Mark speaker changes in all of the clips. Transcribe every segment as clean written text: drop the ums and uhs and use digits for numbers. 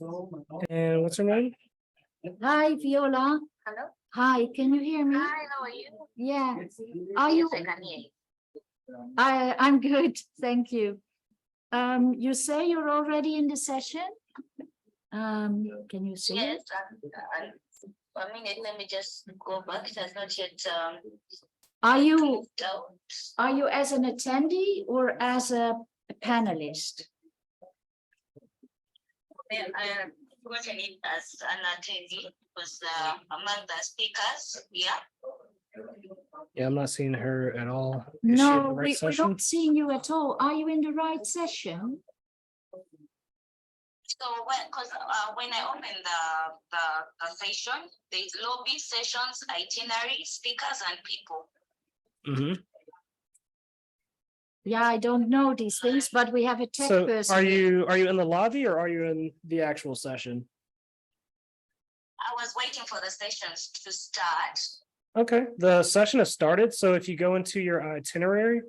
Speaker 1: And what's her name?
Speaker 2: Hi, Viola.
Speaker 3: Hello.
Speaker 2: Hi, can you hear me?
Speaker 3: Hi, how are you?
Speaker 2: Yeah. Are you?
Speaker 3: Yes, I can hear you.
Speaker 2: I'm good, thank you. You say you're already in the session? Can you see
Speaker 3: Yes,
Speaker 2: it?
Speaker 3: a minute, let me just go back. It has not yet.
Speaker 2: Are you
Speaker 3: moved out.
Speaker 2: as an attendee or as a panelist?
Speaker 3: I gotten it as an attendee was among the speakers. Yeah.
Speaker 1: Yeah, I'm not seeing her at all. Is she in the
Speaker 2: No,
Speaker 1: right
Speaker 2: we're
Speaker 1: session?
Speaker 2: not seeing you at all. Are you in the right session?
Speaker 3: So when I open the session, there's lobby, sessions, itinerary, speakers, and people.
Speaker 1: Mm-hmm.
Speaker 2: Yeah, I don't know these things, but we have a tech
Speaker 1: So
Speaker 2: person.
Speaker 1: are
Speaker 2: here.
Speaker 1: you in the lobby or are you in the actual session?
Speaker 3: I was waiting for the sessions to start.
Speaker 1: Okay, the session has started. So if you go into your itinerary,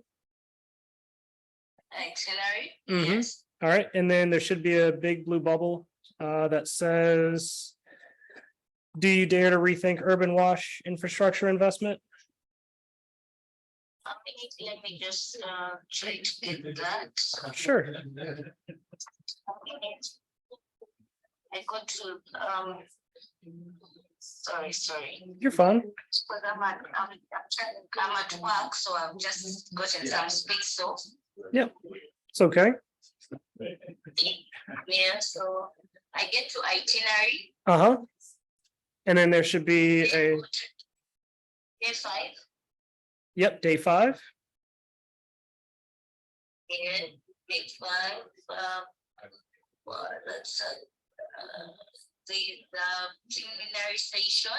Speaker 3: Itinerary.
Speaker 1: Mhm.
Speaker 3: Yes.
Speaker 1: all right, and then there should be a big blue bubble that says, "Do you dare to rethink urban wash infrastructure investment?"
Speaker 3: Let me just try to get that.
Speaker 1: Sure.
Speaker 3: I got to sorry.
Speaker 1: You're fine.
Speaker 3: Because I'm at work, so I've just gotten some space. So
Speaker 1: Yep, it's okay.
Speaker 3: yeah, so I get to itinerary.
Speaker 1: Uh-huh. And then there should be a,
Speaker 3: Day 5.
Speaker 1: yep, day 5.
Speaker 3: Yeah, day 5. Well, that's the preliminary station.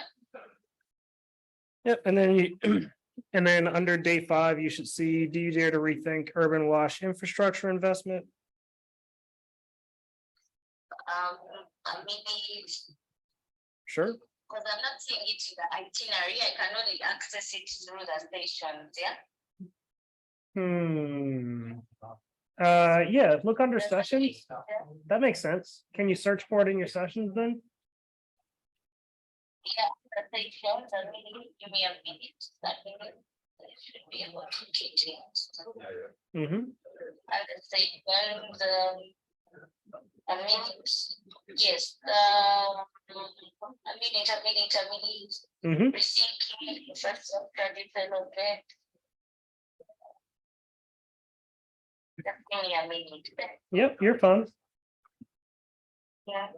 Speaker 1: Yep, and then you, and then under day 5, you should see, "Do you dare to rethink urban wash infrastructure investment?"
Speaker 3: Maybe
Speaker 1: Sure.
Speaker 3: because I'm not seeing it in the itinerary, I can only access it through the stations. Yeah.
Speaker 1: Yeah, look under sessions. That makes sense. Can you search for it in your sessions then?
Speaker 3: Yeah, the stations. Give me a minute. That minute. I should be able to get it.
Speaker 1: Mm-hmm.
Speaker 3: And the stations. A minute. Yes. A minute.
Speaker 1: Mm-hmm.
Speaker 3: Rethinking infrastructure development. Just give me a minute.
Speaker 1: Yep, you're fine.
Speaker 3: Yeah.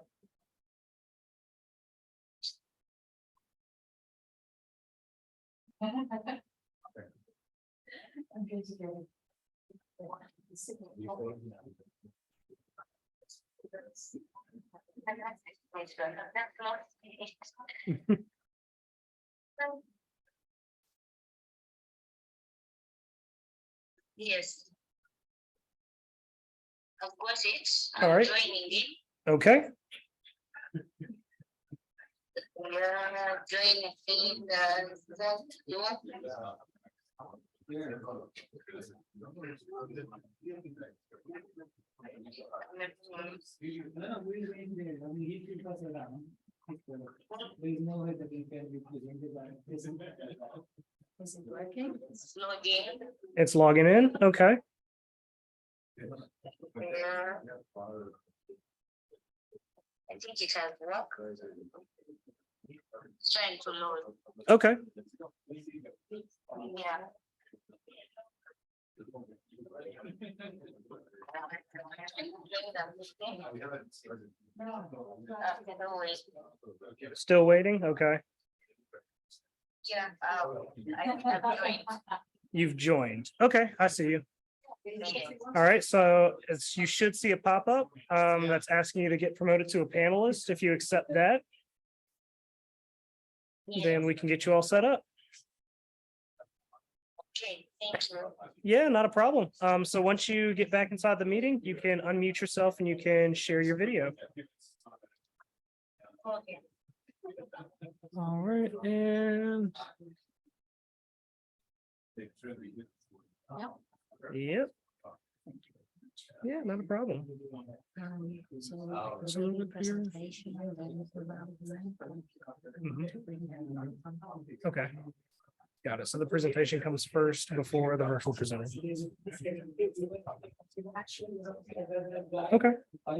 Speaker 3: Yes. I've got it.
Speaker 1: All right.
Speaker 3: Joining in.
Speaker 1: Okay.
Speaker 3: Joining in you want
Speaker 2: Is it working?
Speaker 3: log in.
Speaker 1: It's logging in. Okay.
Speaker 3: I think it has worked. It's trying to load.
Speaker 1: Okay.
Speaker 3: Yeah.
Speaker 1: Still waiting. Okay.
Speaker 3: Yeah, I've joined.
Speaker 1: You've joined. Okay, I see you.
Speaker 3: Yeah.
Speaker 1: All right, so you should see a pop-up that's asking you to get promoted to a panelist. If you accept that, then we can get you all set up.
Speaker 3: Okay, thank you.
Speaker 1: Yeah, not a problem. So once you get back inside the meeting, you can unmute yourself and you can share your video.
Speaker 3: Okay.
Speaker 1: All right, and yep. Yeah, not a problem.
Speaker 2: So
Speaker 1: So look here.
Speaker 2: presentation and then
Speaker 1: Okay. Got it. So the presentation comes first before the virtual presenter. Okay.
Speaker 2: Well,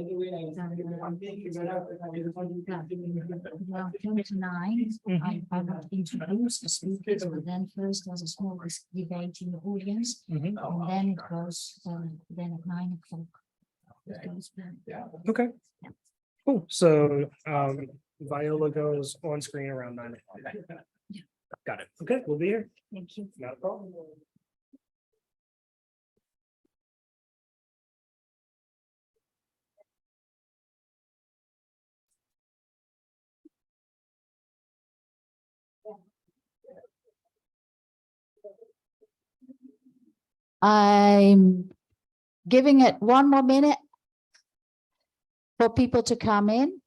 Speaker 2: 29, I will introduce the speakers, but then first there's a small debate in the audience, and then it goes, then at 9 o'clock. it goes back.
Speaker 1: Okay. Cool. So Viola goes on screen around 9 o'clock. Got it. Okay, we'll be here.
Speaker 2: Thank you.
Speaker 1: Not a problem.
Speaker 2: I'm giving it 1 more minute for people to come in.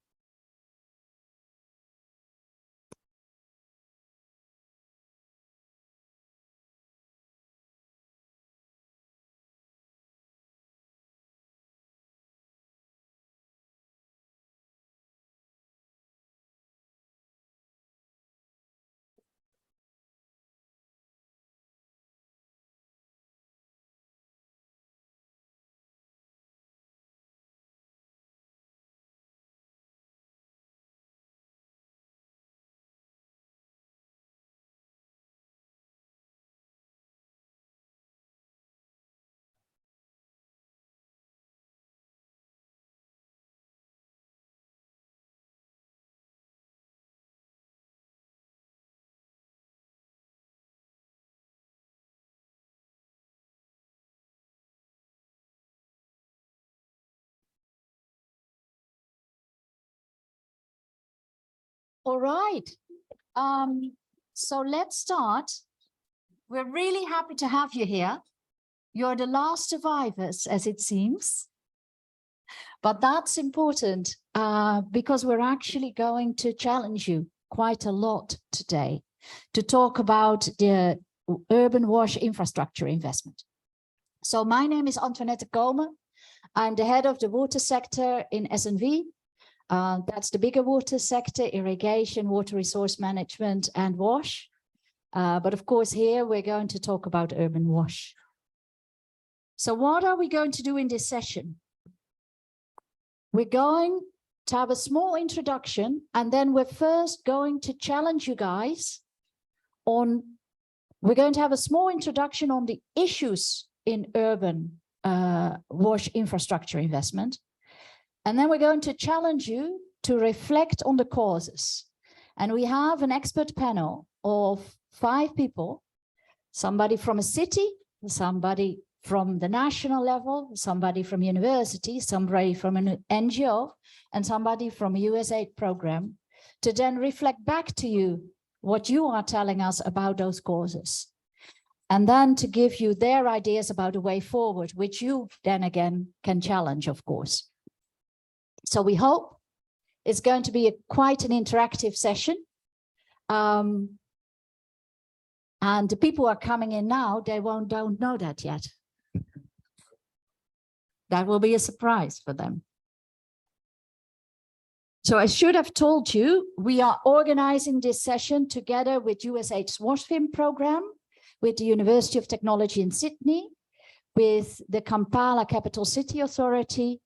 Speaker 2: All right. So let's start. We're really happy to have you here. You're the last survivors, as it seems. But that's important because we're actually going to challenge you quite a lot today to talk about the urban wash infrastructure investment. So my name is Antoinette Komen. I'm the head of the water sector in SNV. That's the bigger water sector, irrigation, water resource management, and wash. But of course, here we're going to talk about urban wash. So what are we going to do in this session? We're going to have a small introduction, and then we're first going to challenge you guys on, we're going to have a small introduction on the issues in urban wash infrastructure investment. And then we're going to challenge you to reflect on the causes. And we have an expert panel of 5 people, somebody from a city, somebody from the national level, somebody from university, somebody from an NGO, and somebody from a USAID program, to then reflect back to you what you are telling us about those causes. And then to give you their ideas about the way forward, which you then again can challenge, of course. So we hope it's going to be quite an interactive session. And the people who are coming in now, they don't know that yet. That will be a surprise for them. So I should have told you, we are organizing this session together with USAID's WashFIM program, with the University of Technology in Sydney, with the Kampala Capital City Authority,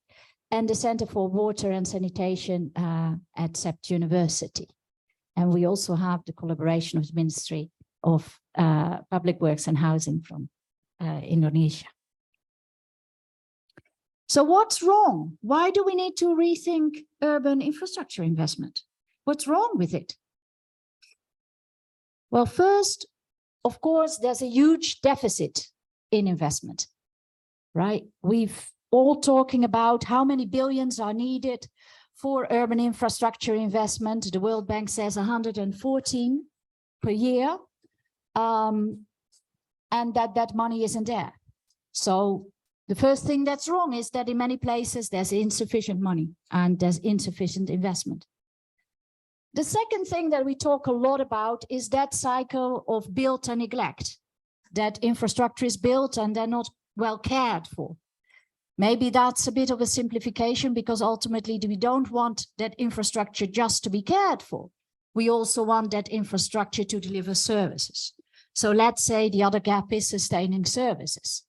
Speaker 2: and the Center for Water and Sanitation at CEPT University. And we also have the collaboration of the Ministry of Public Works and Housing from Indonesia. So what's wrong? Why do we need to rethink urban infrastructure investment? What's wrong with it? Well, first, of course, there's a huge deficit in investment, right? We've all talking about how many billions are needed for urban infrastructure investment. The World Bank says 114 per year, and that money isn't there. So the first thing that's wrong is that in many places there's insufficient money and there's insufficient investment. The second thing that we talk a lot about is that cycle of build and neglect, that infrastructure is built and they're not well cared for. Maybe that's a bit of a simplification because ultimately we don't want that infrastructure just to be cared for. We also want that infrastructure to deliver services. So let's say the other gap is sustaining services.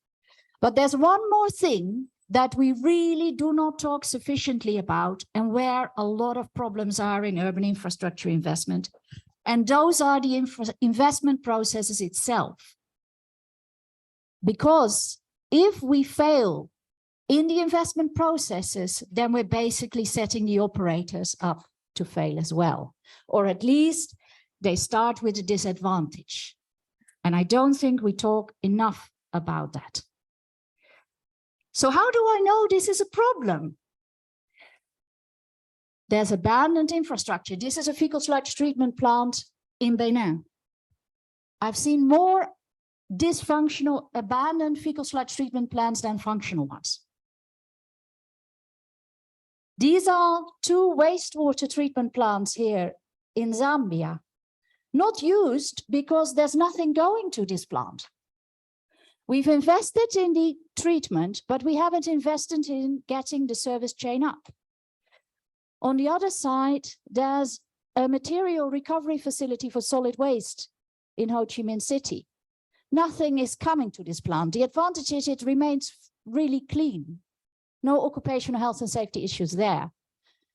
Speaker 2: But there's one more thing that we really do not talk sufficiently about and where a lot of problems are in urban infrastructure investment. And those are the investment processes itself. Because if we fail in the investment processes, then we're basically setting the operators up to fail as well. Or at least they start with a disadvantage. And I don't think we talk enough about that. So how do I know this is a problem? There's abandoned infrastructure. This is a fecal sludge treatment plant in Benin. I've seen more dysfunctional abandoned fecal sludge treatment plants than functional ones. These are 2 wastewater treatment plants here in Zambia, not used because there's nothing going to this plant. We've invested in the treatment, but we haven't invested in getting the service chain up. On the other side, there's a material recovery facility for solid waste in Ho Chi Minh City. Nothing is coming to this plant. The advantage is it remains really clean. No occupational health and safety issues there,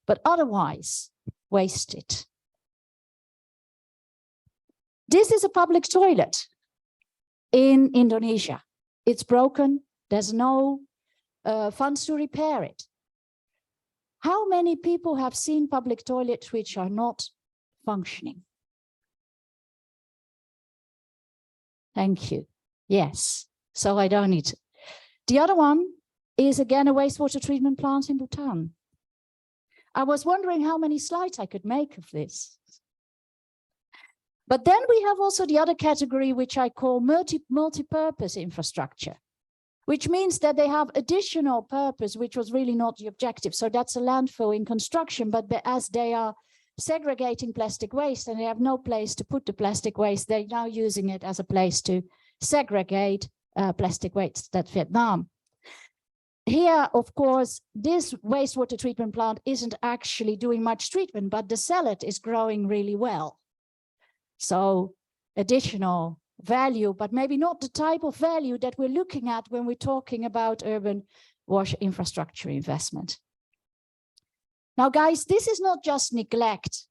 Speaker 2: but otherwise wasted. This is a public toilet in Indonesia. It's broken. There's no funds to repair it. How many people have seen public toilets which are not functioning? Thank you. Yes, so I don't need to. The other one is again a wastewater treatment plant in Bhutan. I was wondering how many slides I could make of this. But then we have also the other category, which I call multi-purpose infrastructure, which means that they have additional purpose, which was really not the objective. So that's a landfill in construction, but as they are segregating plastic waste and they have no place to put the plastic waste, they're now using it as a place to segregate plastic waste at Vietnam. Here, of course, this wastewater treatment plant isn't actually doing much treatment, but the salad is growing really well. So additional value, but maybe not the type of value that we're looking at when we're talking about urban wash infrastructure investment. Now, guys, this is not just neglect.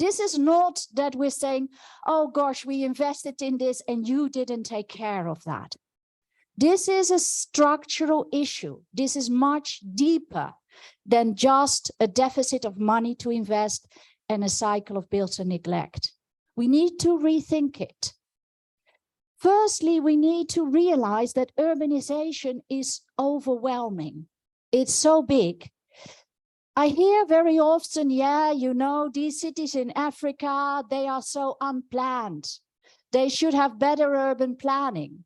Speaker 2: This is not that we're saying, oh gosh, we invested in this and you didn't take care of that. This is a structural issue. This is much deeper than just a deficit of money to invest and a cycle of built-in neglect. We need to rethink it. Firstly, we need to realize that urbanization is overwhelming. It's so big. I hear very often, yeah, you know, these cities in Africa, they are so unplanned. They should have better urban planning.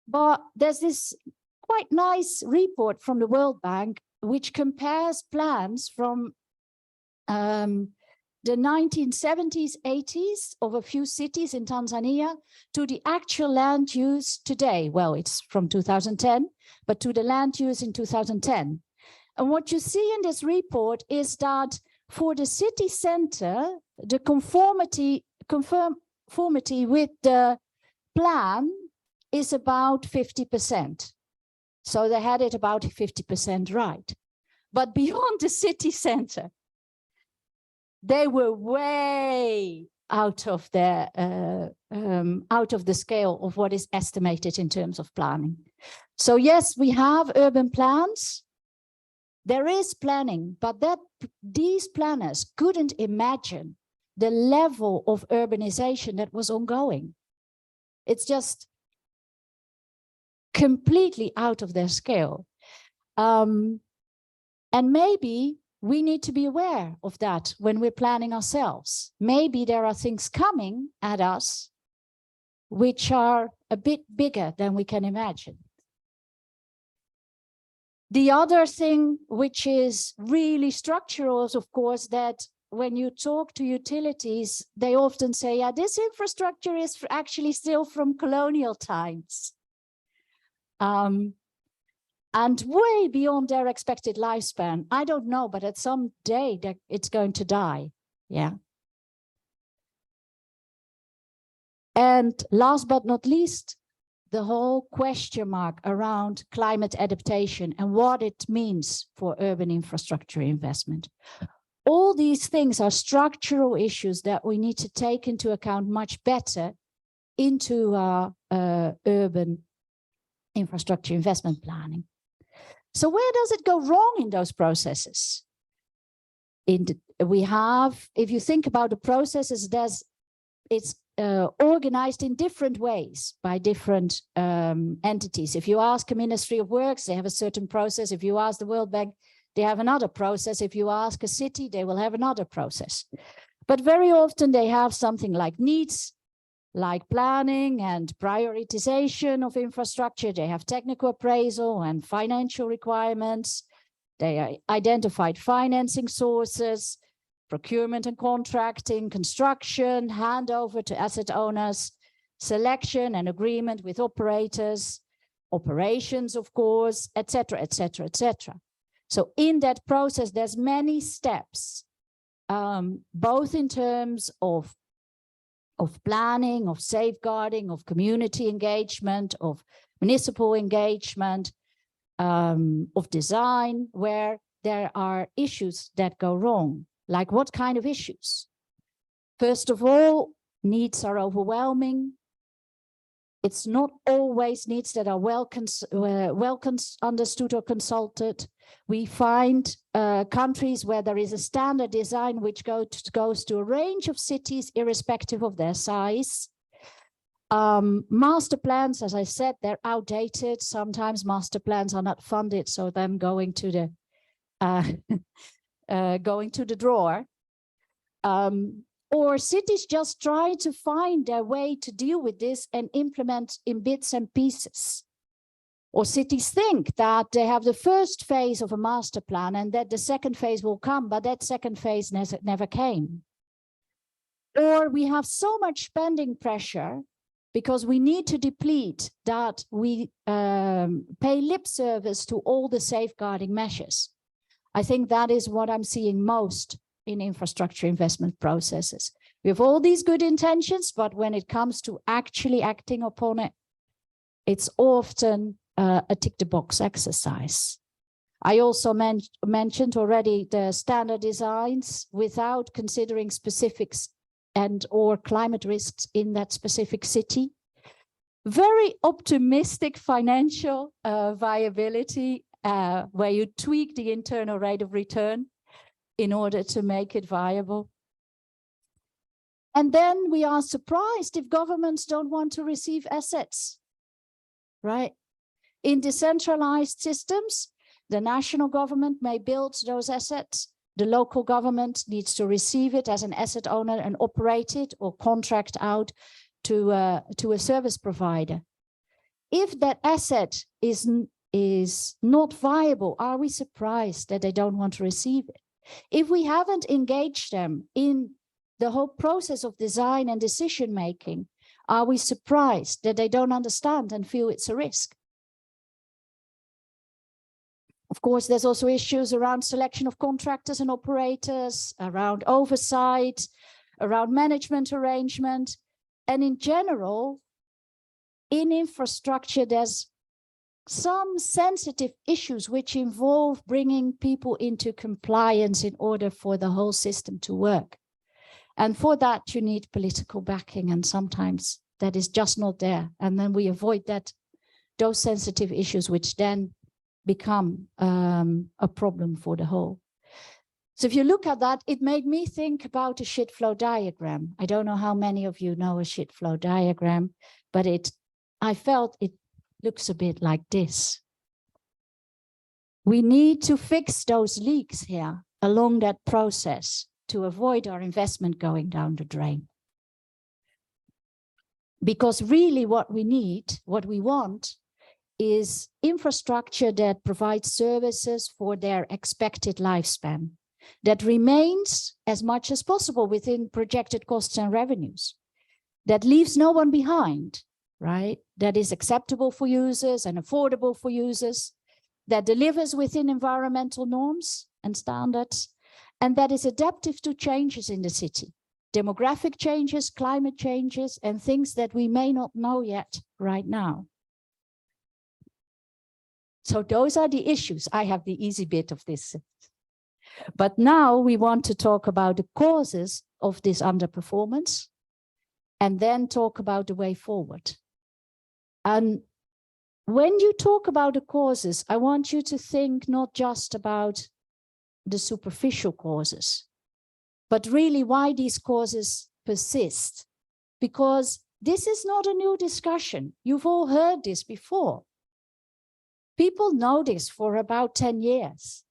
Speaker 2: But there's this quite nice report from the World Bank, which compares plans from the 1970s, 80s of a few cities in Tanzania to the actual land use today. Well, it's from 2010, but to the land use in 2010. And what you see in this report is that for the city center, the conformity with the plan is about 50%. So they had it about 50% right. But beyond the city center, they were way out of the scale of what is estimated in terms of planning. So yes, we have urban plans. There is planning, but these planners couldn't imagine the level of urbanization that was ongoing. It's just completely out of their scale. And maybe we need to be aware of that when we're planning ourselves. Maybe there are things coming at us which are a bit bigger than we can imagine. The other thing which is really structural is, of course, that when you talk to utilities, they often say, yeah, this infrastructure is actually still from colonial times. and way beyond their expected lifespan. I don't know, but at some day it's going to die. Yeah. And last but not least, the whole question mark around climate adaptation and what it means for urban infrastructure investment. All these things are structural issues that we need to take into account much better into our urban infrastructure investment planning. So where does it go wrong in those processes? If you think about the processes, it's organized in different ways by different entities. If you ask a Ministry of Works, they have a certain process. If you ask the World Bank, they have another process. If you ask a city, they will have another process. But very often they have something like needs, like planning and prioritization of infrastructure. They have technical appraisal and financial requirements. They identified financing sources, procurement and contracting, construction, handover to asset owners, selection and agreement with operators, operations, of course, etc., etc., etc. So in that process, there's many steps, both in terms of planning, of safeguarding, of community engagement, of municipal engagement, of design, where there are issues that go wrong. Like what kind of issues? First of all, needs are overwhelming. It's not always needs that are well understood or consulted. We find countries where there is a standard design which goes to a range of cities irrespective of their size. Master plans, as I said, they're outdated. Sometimes master plans are not funded, so them going to the drawer. Or cities just try to find their way to deal with this and implement in bits and pieces. Or cities think that they have the first phase of a master plan and that the second phase will come, but that second phase never came. Or we have so much spending pressure because we need to deplete that we pay lip service to all the safeguarding measures. I think that is what I'm seeing most in infrastructure investment processes. We have all these good intentions, but when it comes to actually acting upon it, it's often a tick the box exercise. I also mentioned already the standard designs without considering specifics and or climate risks in that specific city. Very optimistic financial viability where you tweak the internal rate of return in order to make it viable. And then we are surprised if governments don't want to receive assets, right? In decentralized systems, the national government may build those assets. The local government needs to receive it as an asset owner and operate it or contract out to a service provider. If that asset is not viable, are we surprised that they don't want to receive it? If we haven't engaged them in the whole process of design and decision making, are we surprised that they don't understand and feel it's a risk? Of course, there's also issues around selection of contractors and operators, around oversight, around management arrangement. And in general, in infrastructure, there's some sensitive issues which involve bringing people into compliance in order for the whole system to work. And for that, you need political backing, and sometimes that is just not there. And then we avoid those sensitive issues, which then become a problem for the whole. So if you look at that, it made me think about a shit flow diagram. I don't know how many of you know a shit flow diagram, but I felt it looks a bit like this. We need to fix those leaks here along that process to avoid our investment going down the drain. Because really what we need, what we want, is infrastructure that provides services for their expected lifespan, that remains as much as possible within projected costs and revenues, that leaves no one behind, right? That is acceptable for users and affordable for users, that delivers within environmental norms and standards, and that is adaptive to changes in the city, demographic changes, climate changes, and things that we may not know yet right now. So those are the issues. I have the easy bit of this. But now we want to talk about the causes of this underperformance and then talk about the way forward. And when you talk about the causes, I want you to think not just about the superficial causes, but really why these causes persist. Because this is not a new discussion. You've all heard this before. People know this for about 10 years.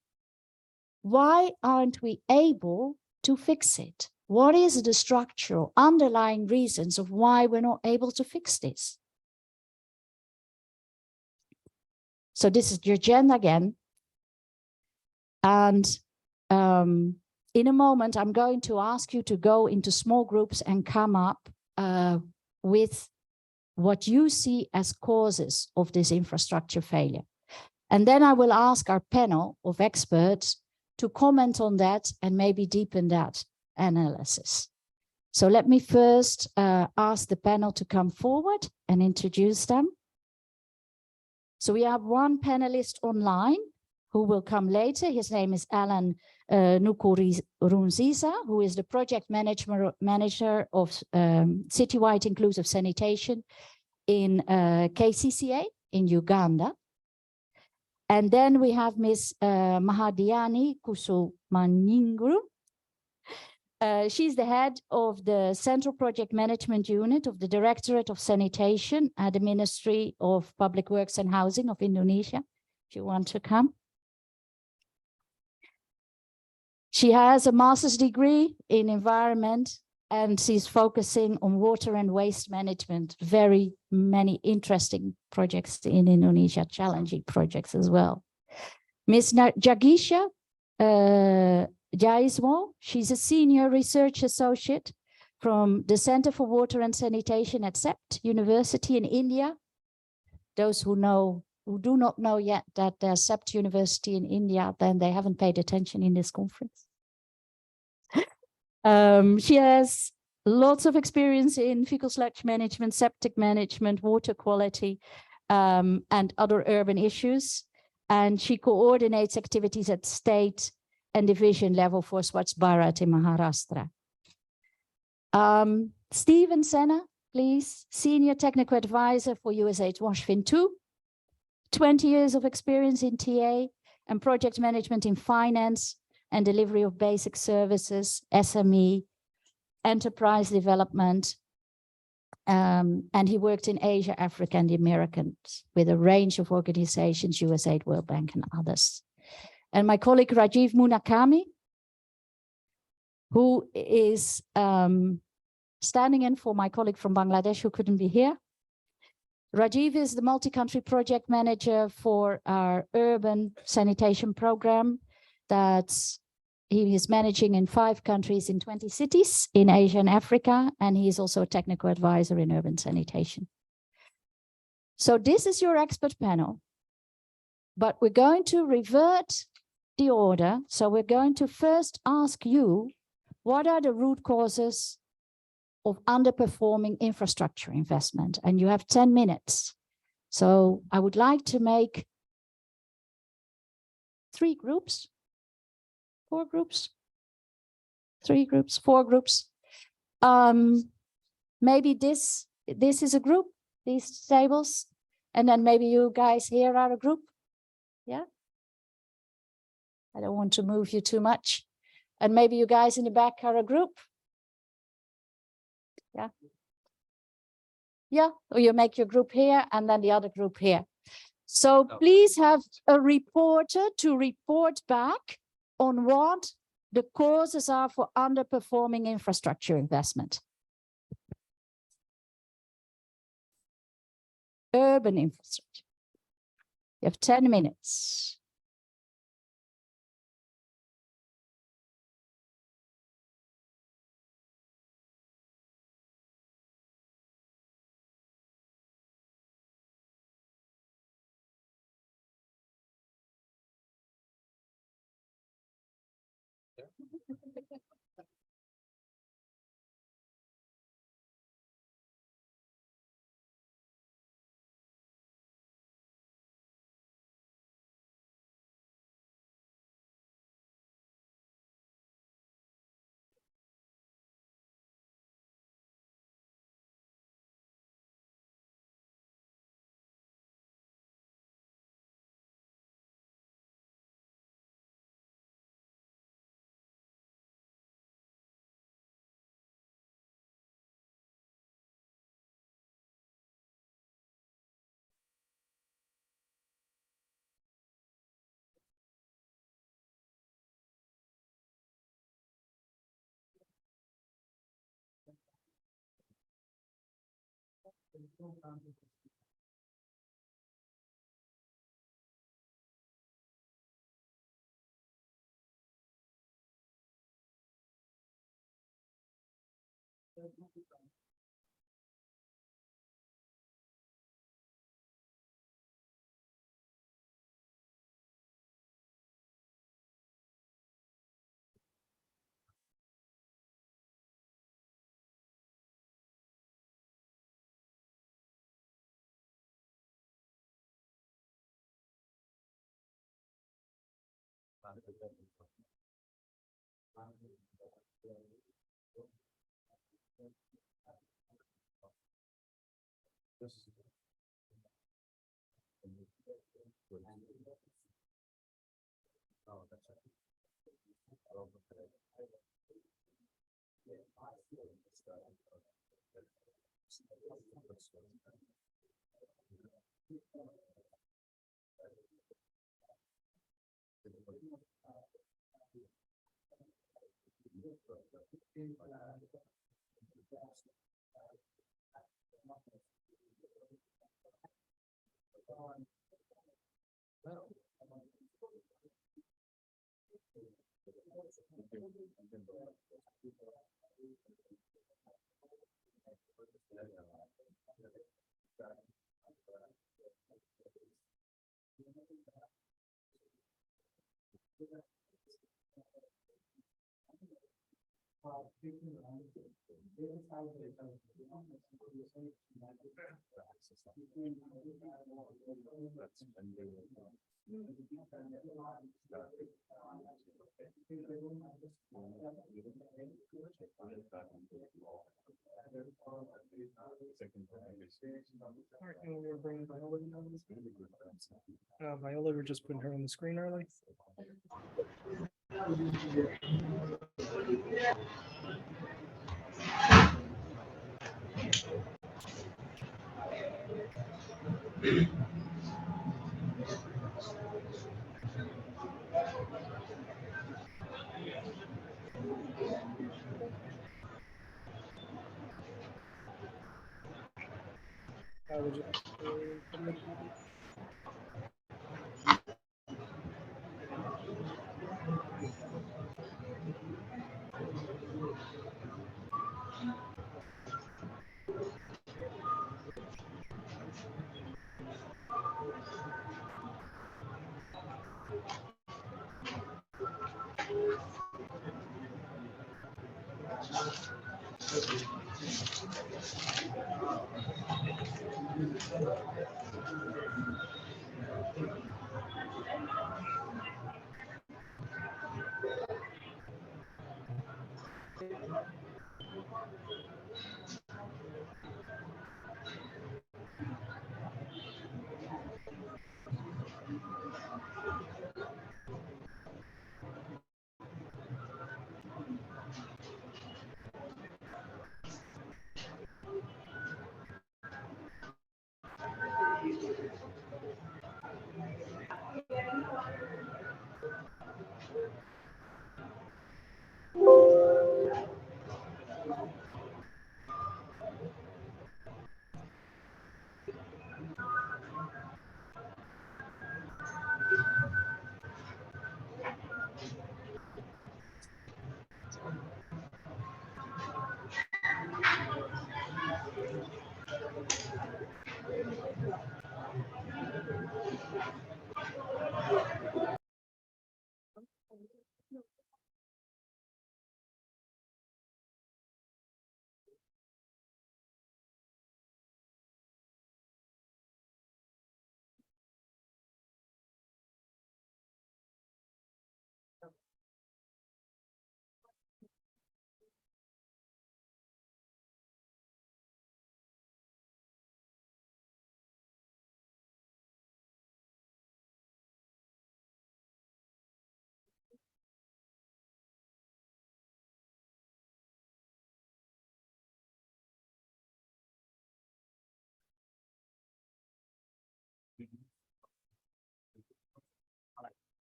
Speaker 2: Why aren't we able to fix it? What is the structural underlying reasons of why we're not able to fix this? So this is your agenda again. And in a moment, I'm going to ask you to go into small groups and come up with what you see as causes of this infrastructure failure. And then I will ask our panel of experts to comment on that and maybe deepen that analysis. So let me first ask the panel to come forward and introduce them. So we have one panelist online who will come later. His name is Alan Nukurunziza, who is the project manager of citywide inclusive sanitation in KCCA in Uganda. And then we have Ms. Mahadiani Kusumaninguru. She's the head of the Central Project Management Unit of the Directorate of Sanitation at the Ministry of Public Works and Housing of Indonesia, if you want to come. She has a master's degree in environment and she's focusing on water and waste management. Very many interesting projects in Indonesia, challenging projects as well. Ms. Jagisha Jaiswal, she's a senior research associate from the Center for Water and Sanitation at CEPT University in India. Those who do not know yet that there's CEPT University in India, then they haven't paid attention in this conference. She has lots of experience in fecal sludge management, septic management, water quality, and other urban issues. And she coordinates activities at state and division level for Swachh Bharat in Maharashtra. Stephen Senna, please, Senior Technical Advisor for USAID WashFin 2, 20 years of experience in TA and project management in finance and delivery of basic services, SME, enterprise development, and he worked in Asia, Africa, and the Americas with a range of organizations, USAID, World Bank, and others. And my colleague Rajiv Munakami, who is standing in for my colleague from Bangladesh who couldn't be here. Rajiv is the multi-country project manager for our urban sanitation program that he is managing in 5 countries in 20 cities in Asia and Africa, and he is also a technical advisor in urban sanitation. So this is your expert panel, but we're going to revert the order. So we're going to first ask you, what are the root causes of underperforming infrastructure investment? And you have 10 minutes. So I would like to make 3 groups. 4 groups, 3 groups, 4 groups. Maybe this is a group, these tables, and then maybe you guys here are a group. Yeah. I don't want to move you too much. And maybe you guys in the back are a group. Yeah. Yeah, or you make your group here and then the other group here. So please have a reporter to report back on what the causes are for underperforming infrastructure investment. Urban infrastructure. You have 10 minutes.
Speaker 1: Viola, we're just putting her on the screen early.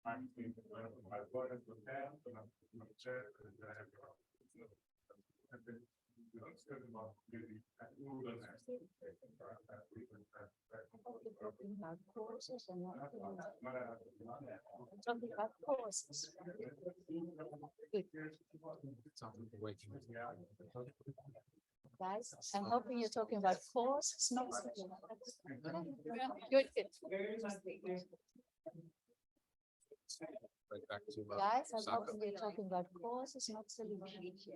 Speaker 2: Talking about courses and not talking about courses. Good. Guys, I'm hoping you're talking about courses, not. Good, good.
Speaker 4: Right back to,
Speaker 2: Guys, I'm
Speaker 4: soccer.
Speaker 2: hoping you're talking about courses, not solutions.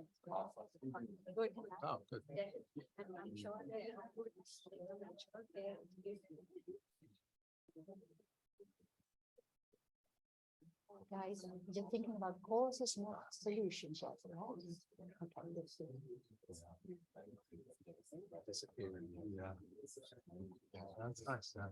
Speaker 2: Good.
Speaker 4: Oh, good.
Speaker 2: Guys, you're thinking about courses, not solutions. Right? Okay, let's see.
Speaker 4: Disappearing, yeah. That's nice. Yeah.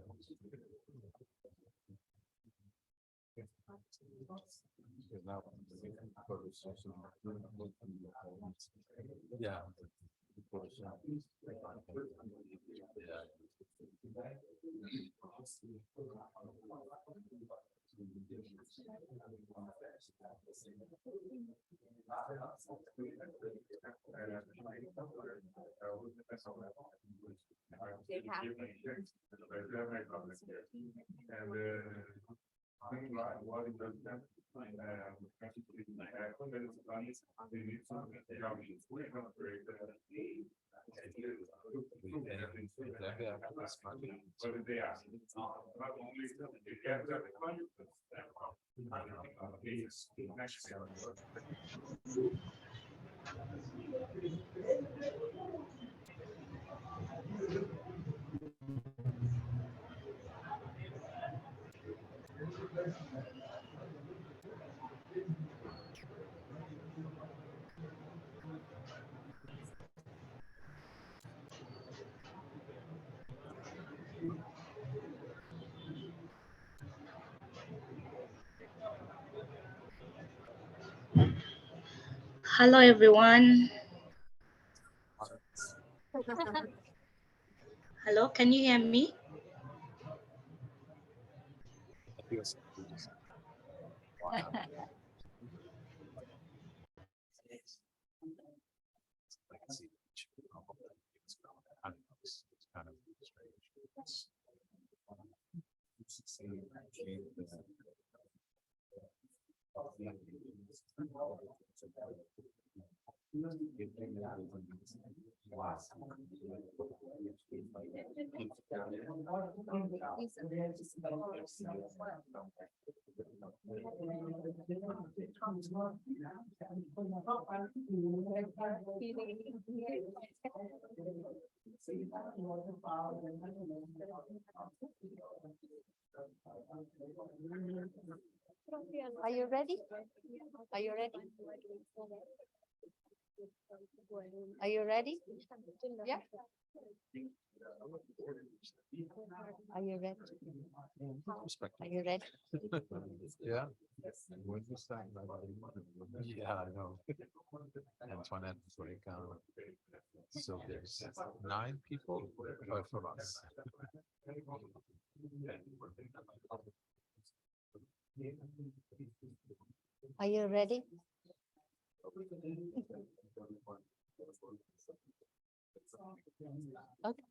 Speaker 3: Hello, everyone. Hello, can you hear me?
Speaker 2: Are you ready? Are you ready? Are you ready? Yeah. Are you ready? Are you ready?
Speaker 4: Yeah. When you start, yeah, I know. Antoinette breakdown. So there's 9 people from us.
Speaker 2: Are you ready? Okay.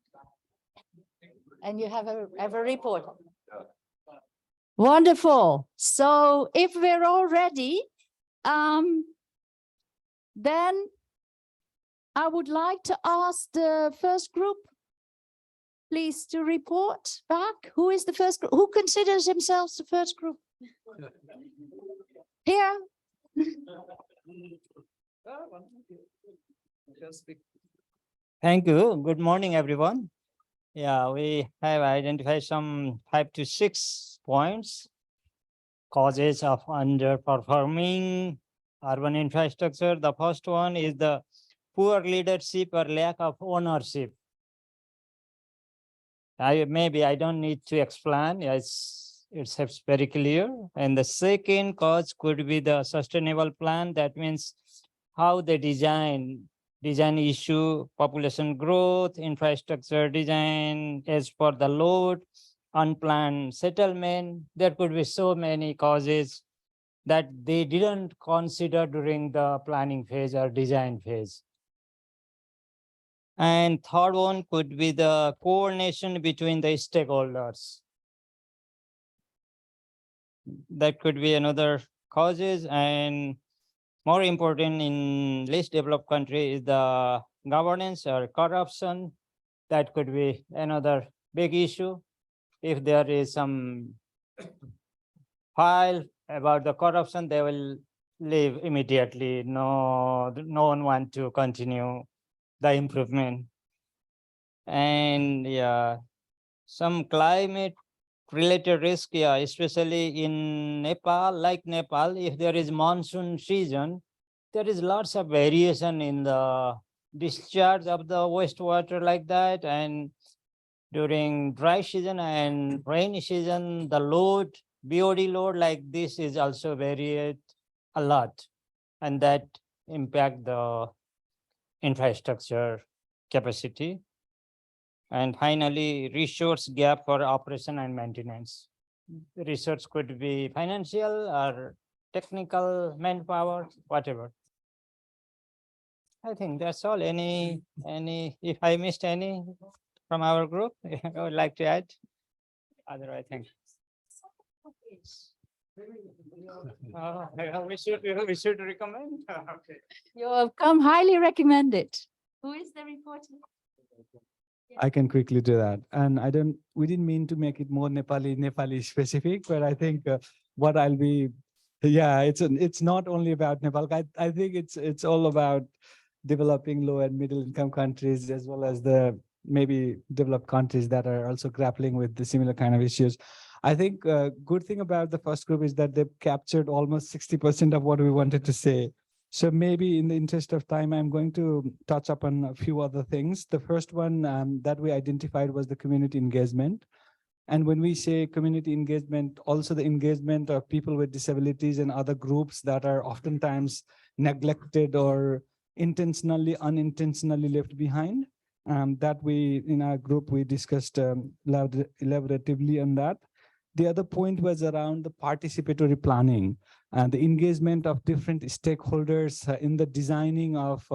Speaker 2: And you have a report. Wonderful. So if we're all ready, then I would like to ask the first group, please, to report back. Who is the first group? Who considers themselves the first group? Here.
Speaker 5: Thank you. Good morning, everyone. Yeah, we have identified some 5 to 6 points. Causes of underperforming urban infrastructure. The first one is the poor leadership or lack of ownership. Maybe I don't need to explain. It's very clear. And the second cause could be the sustainable plan. That means how the design issue, population growth, infrastructure design as per the load, unplanned settlement. There could be so many causes that they didn't consider during the planning phase or design phase. And third one could be the coordination between the stakeholders. That could be another causes, and more important in least developed country is the governance or corruption. That could be another big issue. If there is some file about the corruption, they will leave immediately. No one want to continue the improvement. And yeah, some climate related risk, yeah, especially in Nepal, like Nepal, if there is monsoon season, there is lots of variation in the discharge of the wastewater like that. And during dry season and rainy season, the load, BOD load like this is also varied a lot. And that impact the infrastructure capacity. And finally, resource gap for operation and maintenance. The resource could be financial or technical, manpower, whatever. I think that's all. Any, if I missed any from our group, I would like to add. Otherwise, I think. We should recommend. Okay.
Speaker 2: You have come highly recommended. Who is the reporter?
Speaker 6: I can quickly do that. And we didn't mean to make it more Nepali specific, but I think what I'll be, yeah, it's not only about Nepal. I think it's all about developing low and middle income countries, as well as the maybe developed countries that are also grappling with the similar kind of issues. I think good thing about the first group is that they've captured almost 60% of what we wanted to say. So maybe in the interest of time, I'm going to touch upon a few other things. The first one that we identified was the community engagement. And when we say community engagement, also the engagement of people with disabilities and other groups that are oftentimes neglected or intentionally, unintentionally left behind. That we, in our group, we discussed elaboratively on that. The other point was around the participatory planning and the engagement of different stakeholders in the designing of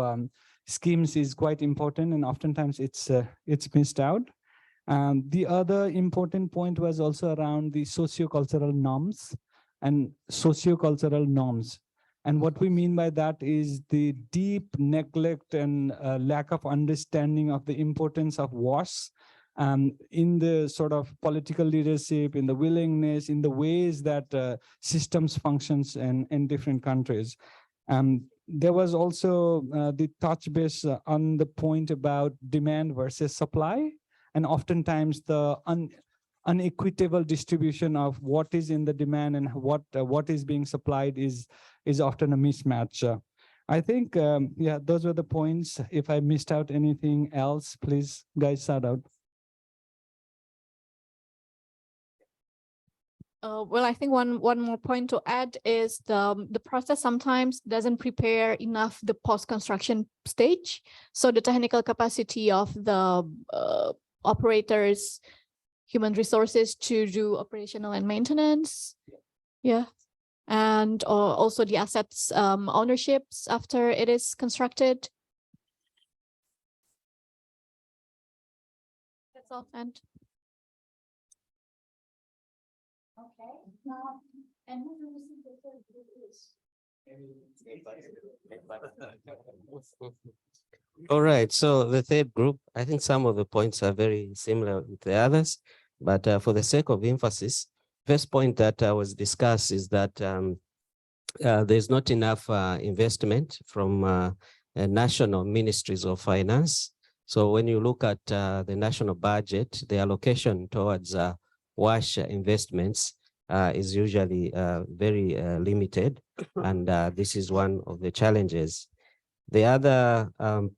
Speaker 6: schemes is quite important, and oftentimes it's missed out. The other important point was also around the sociocultural norms and sociocultural norms. And what we mean by that is the deep neglect and lack of understanding of the importance of WASH in the sort of political leadership, in the willingness, in the ways that systems functions in different countries. There was also the touch base on the point about demand versus supply, and oftentimes the unequitable distribution of what is in the demand and what is being supplied is often a mismatch. I think, yeah, those were the points. If I missed out anything else, please, guys, shout out.
Speaker 7: Well, I think one more point to add is the process sometimes doesn't prepare enough the post-construction stage. So the technical capacity of the operators, human resources to do operational and maintenance. Yeah. And also the assets ownerships after it is constructed. That's all. And
Speaker 2: Okay. Now, and who do you think the third group is?
Speaker 8: All right, so the third group, I think some of the points are very similar with the others, but for the sake of emphasis, first point that was discussed is that there's not enough investment from national ministries of finance. So when you look at the national budget, the allocation towards WASH investments is usually very limited, and this is one of the challenges. The other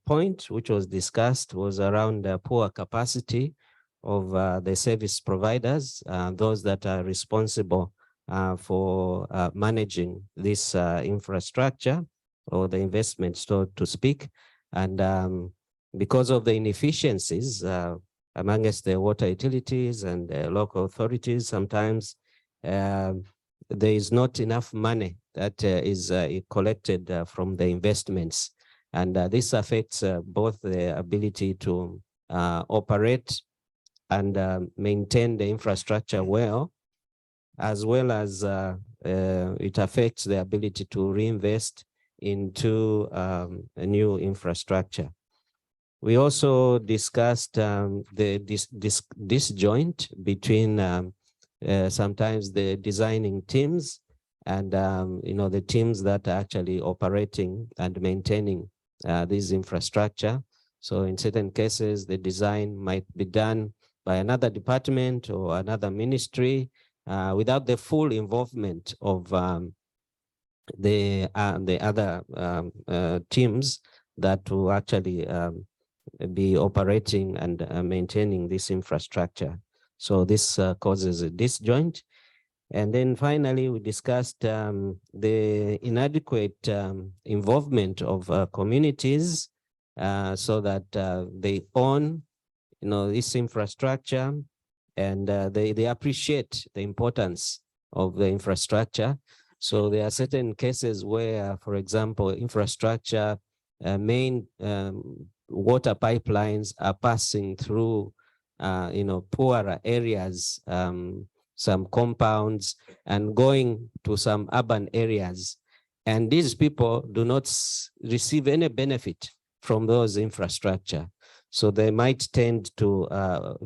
Speaker 8: point which was discussed was around poor capacity of the service providers, those that are responsible for managing this infrastructure or the investment, so to speak. And because of the inefficiencies, amongst the water utilities and local authorities. Sometimes there is not enough money that is collected from the investments. And this affects both the ability to operate and maintain the infrastructure well as it affects the ability to reinvest into a new infrastructure. We also discussed the disjoint between sometimes the designing teams and the teams that are actually operating and maintaining this infrastructure. So in certain cases, the design might be done by another department or another ministry without the full involvement of the other teams that will actually be operating and maintaining this infrastructure. So this causes a disjoint. And then finally, we discussed the inadequate involvement of communities so that they own, this infrastructure, and they appreciate the importance of the infrastructure. So there are certain cases where, for example, infrastructure, main water pipelines are passing through, poorer areas, some compounds, and going to some urban areas. And these people do not receive any benefit from those infrastructure. So they might tend to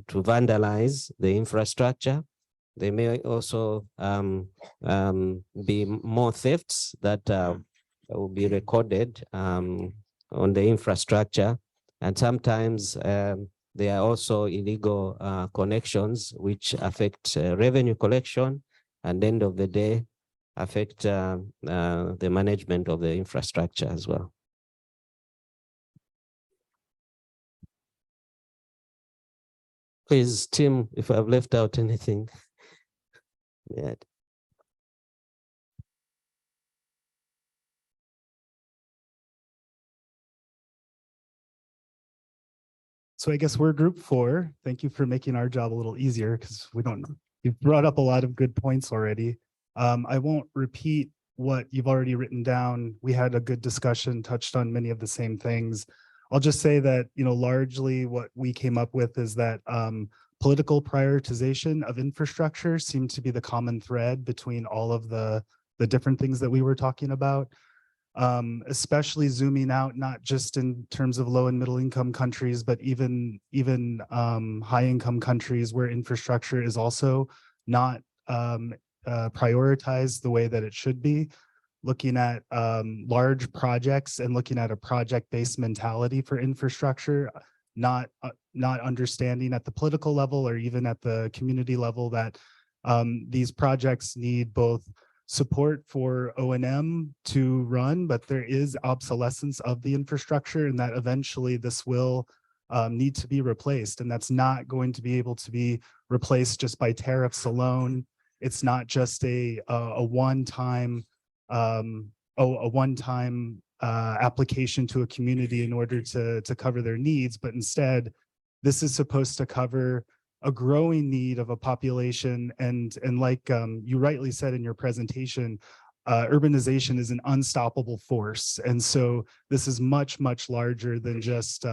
Speaker 8: vandalize the infrastructure. There may also be more thefts that will be recorded on the infrastructure. And sometimes there are also illegal connections which affect revenue collection, and end of the day affect the management of the infrastructure as well. Please, Tim, if I've left out anything. Yeah.
Speaker 9: So I guess we're group 4. Thank you for making our job a little easier because you've brought up a lot of good points already. I won't repeat what you've already written down. We had a good discussion, touched on many of the same things. I'll just say that, largely what we came up with is that political prioritization of infrastructure seemed to be the common thread between all of the different things that we were talking about. Especially zooming out, not just in terms of low and middle income countries, but even high income countries where infrastructure is also not prioritized the way that it should be. Looking at large projects and looking at a project-based mentality for infrastructure, not understanding at the political level or even at the community level that these projects need both support for O&M to run, but there is obsolescence of the infrastructure, and that eventually this will need to be replaced. And that's not going to be able to be replaced just by tariffs alone. It's not just a one-time application to a community in order to cover their needs, but instead, this is supposed to cover a growing need of a population. And like you rightly said in your presentation, urbanization is an unstoppable force. And so this is much, much larger than just,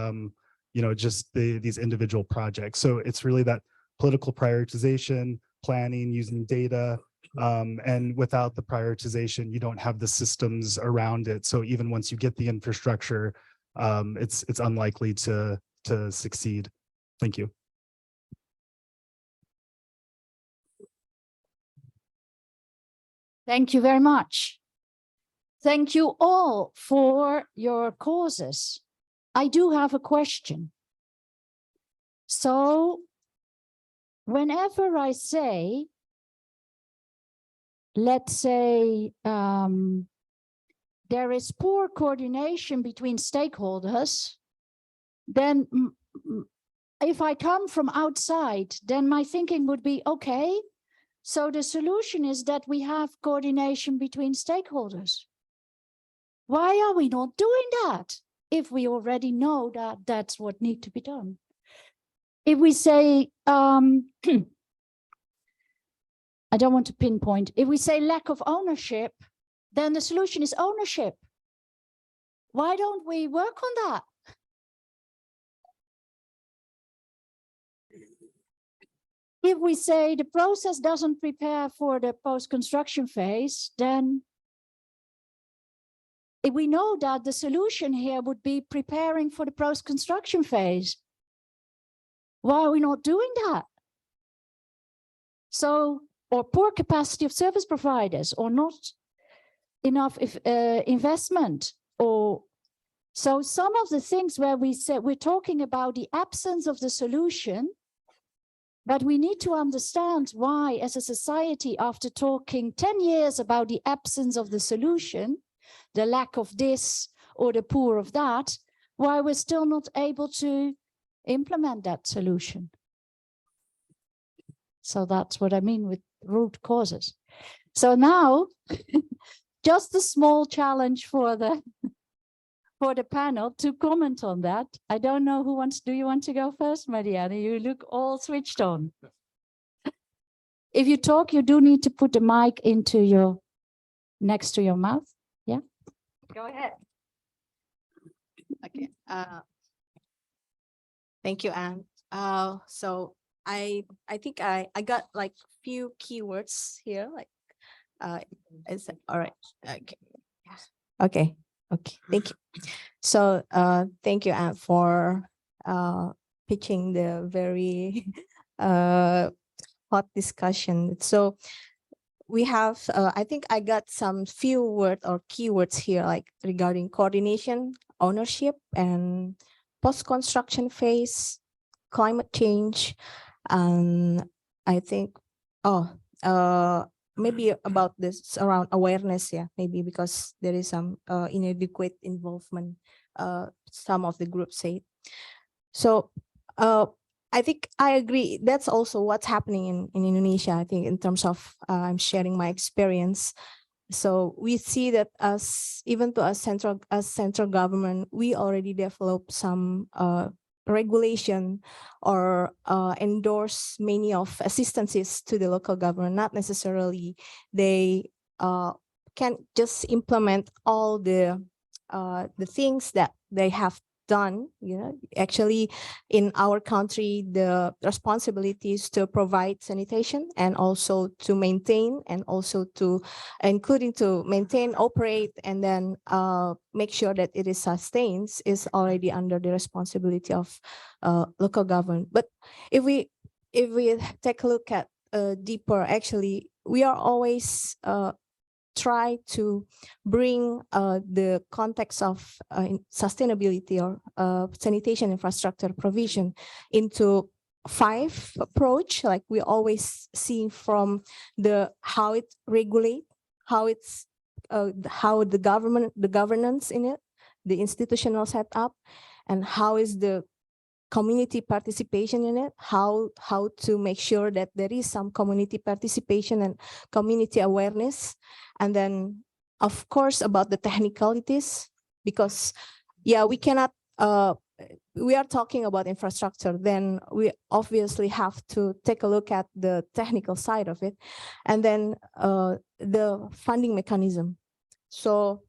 Speaker 9: these individual projects. So it's really that political prioritization, planning, using data, and without the prioritization, you don't have the systems around it. So even once you get the infrastructure, it's unlikely to succeed. Thank you.
Speaker 2: Thank you very much. Thank you all for your causes. I do have a question. So whenever I say, let's say, there is poor coordination between stakeholders, then if I come from outside, then my thinking would be, okay, so the solution is that we have coordination between stakeholders. Why are we not doing that if we already know that that's what needs to be done? if we say, I don't want to pinpoint, if we say lack of ownership, then the solution is ownership. Why don't we work on that? If we say the process doesn't prepare for the post-construction phase, then if we know that the solution here would be preparing for the post-construction phase, why are we not doing that? So, or poor capacity of service providers, or not enough investment, or so some of the things where we said we're talking about the absence of the solution, but we need to understand why, as a society, after talking 10 years about the absence of the solution, the lack of this or the poor of that, why we're still not able to implement that solution. So that's what I mean with root causes. So now, just a small challenge for the panel to comment on that. I don't know who wants, do you want to go first, Marianne? You look all switched on. If you talk, you do need to put the mic into your, next to your mouth. Yeah, go ahead.
Speaker 10: Okay. Thank you, Anne. So I think I got like few keywords here. Like, is it all right? Okay. Okay. Okay. Thank you. So thank you, Anne, for pitching the very hot discussion. So we have, I think I got some few words or keywords here, like regarding coordination, ownership, and post-construction phase, climate change, and I think, maybe about this around awareness, yeah, maybe because there is some inadequate involvement, some of the groups say. So I think I agree. That's also what's happening in Indonesia, I think, in terms of I'm sharing my experience. So we see that even to central government, we already developed some regulation or endorse many of assistances to the local government. Not necessarily they can just implement all the things that they have done. You know, actually in our country, the responsibilities to provide sanitation and also to maintain, and also to including to maintain, operate, and then make sure that it is sustained is already under the responsibility of local government. But if we take a look at deeper, actually we are always try to bring the context of sustainability or sanitation infrastructure provision into 5 approach, like we always see from the how it regulate, how it's how the governance in it, the institutional setup, and how is the community participation in it, how to make sure that there is some community participation and community awareness. And then of course about the technicalities, because yeah, we cannot we are talking about infrastructure, then we obviously have to take a look at the technical side of it, and then the funding mechanism. So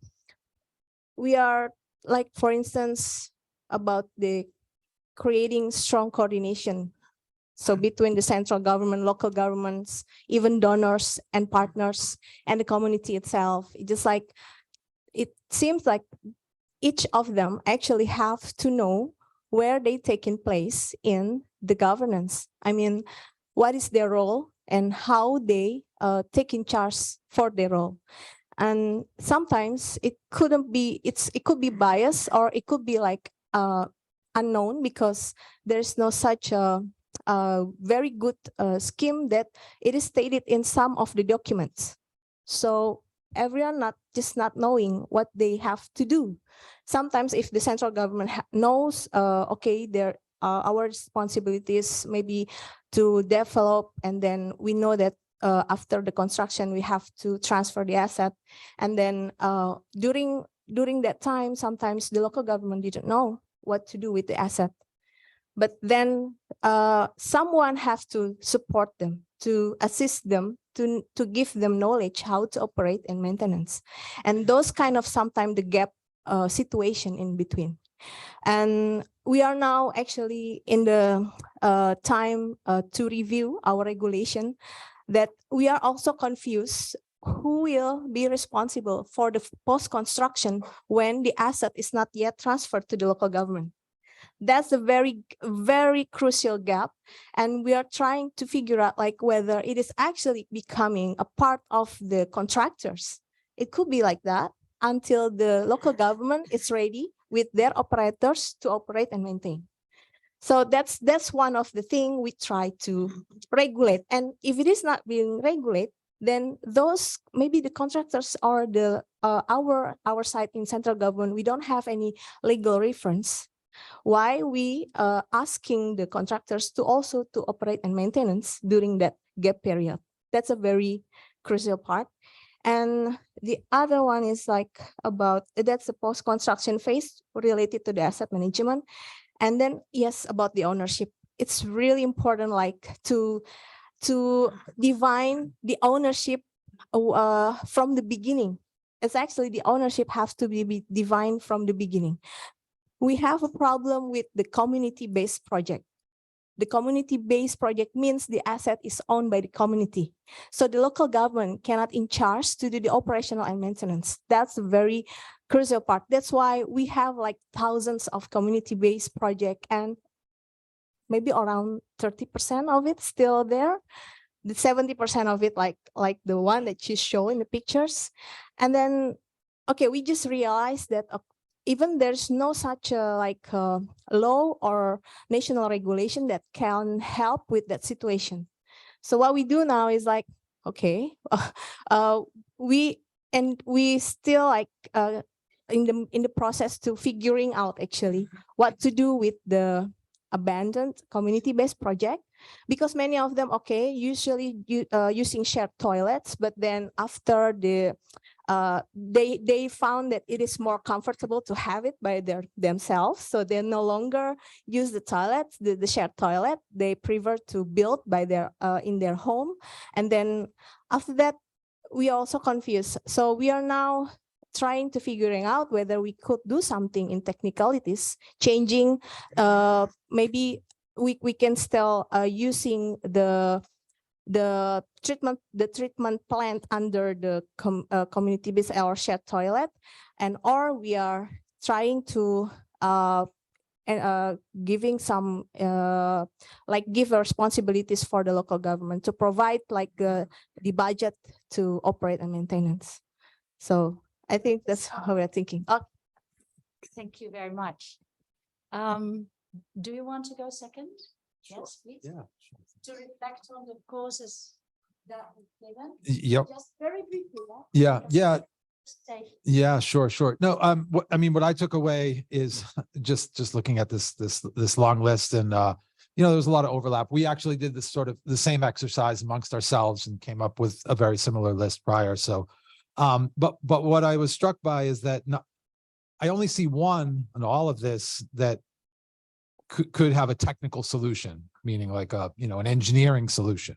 Speaker 10: we are, like, for instance, about the creating strong coordination, so between the central government, local governments, even donors and partners, and the community itself. Just like it seems like each of them actually have to know where they taking place in the governance. I mean, what is their role and how they take in charge for their role. And sometimes it couldn't be, it could be biased, or it could be like unknown, because there's no such a very good scheme that it is stated in some of the documents. So everyone not knowing what they have to do. Sometimes if the central government knows, okay, there our responsibilities maybe to develop, and then we know that after the construction we have to transfer the asset, and then during that time sometimes the local government didn't know what to do with the asset. but then someone has to support them, to assist them, to give them knowledge how to operate and maintenance. And those kind of sometimes the gap situation in between. And we are now actually in the time to review our regulation, that we are also confused who will be responsible for the post-construction when the asset is not yet transferred to the local government. That's a very, very crucial gap. And we are trying to figure out like whether it is actually becoming a part of the contractors. It could be like that until the local government is ready with their operators to operate and maintain. So that's one of the things we try to regulate. And if it is not being regulated, then those maybe the contractors or the our side in central government, we don't have any legal reference. Why we asking the contractors to also to operate and maintenance during that gap period? That's a very crucial part. And the other one is like about, that's the post-construction phase related to the asset management. And then, yes, about the ownership. It's really important like to define the ownership from the beginning. It's actually the ownership has to be defined from the beginning. We have a problem with the community-based project. The community-based project means the asset is owned by the community. So the local government cannot in charge to do the operational and maintenance. That's a very crucial part. That's why we have like thousands of community-based project, and maybe around 30% of it still there. The 70% of it like the one that you show in the pictures. And then, okay, we just realized that even there's no such a law or national regulation that can help with that situation. So what we do now is like, okay, we still like in the process to figuring out actually what to do with the abandoned community-based project, because many of them, okay, usually using shared toilets, but then after the they found that it is more comfortable to have it by themselves, so they no longer use the toilets, the shared toilet. They prefer to build by their in their home, and then after that we are also confused. So we are now trying to figuring out whether we could do something in technicalities, changing maybe we can still using the treatment plant under the community-based or shared toilet, and or we are trying to giving some like give responsibilities for the local government to provide like the budget to operate and maintenance. So I think that's how we're thinking.
Speaker 2: Oh, thank you very much. Do you want to go second? Sure. Yes, please.
Speaker 4: Yeah.
Speaker 2: To reflect on the causes that we've given.
Speaker 4: Yep.
Speaker 2: Just very briefly.
Speaker 4: Yeah. Yeah.
Speaker 2: Stay.
Speaker 4: Yeah, sure. No, what I took away is just looking at this long list, and there was a lot of overlap. We actually did this sort of the same exercise amongst ourselves and came up with a very similar list prior. So, but what I was struck by is that I only see one in all of this that could have a technical solution, meaning like an engineering solution,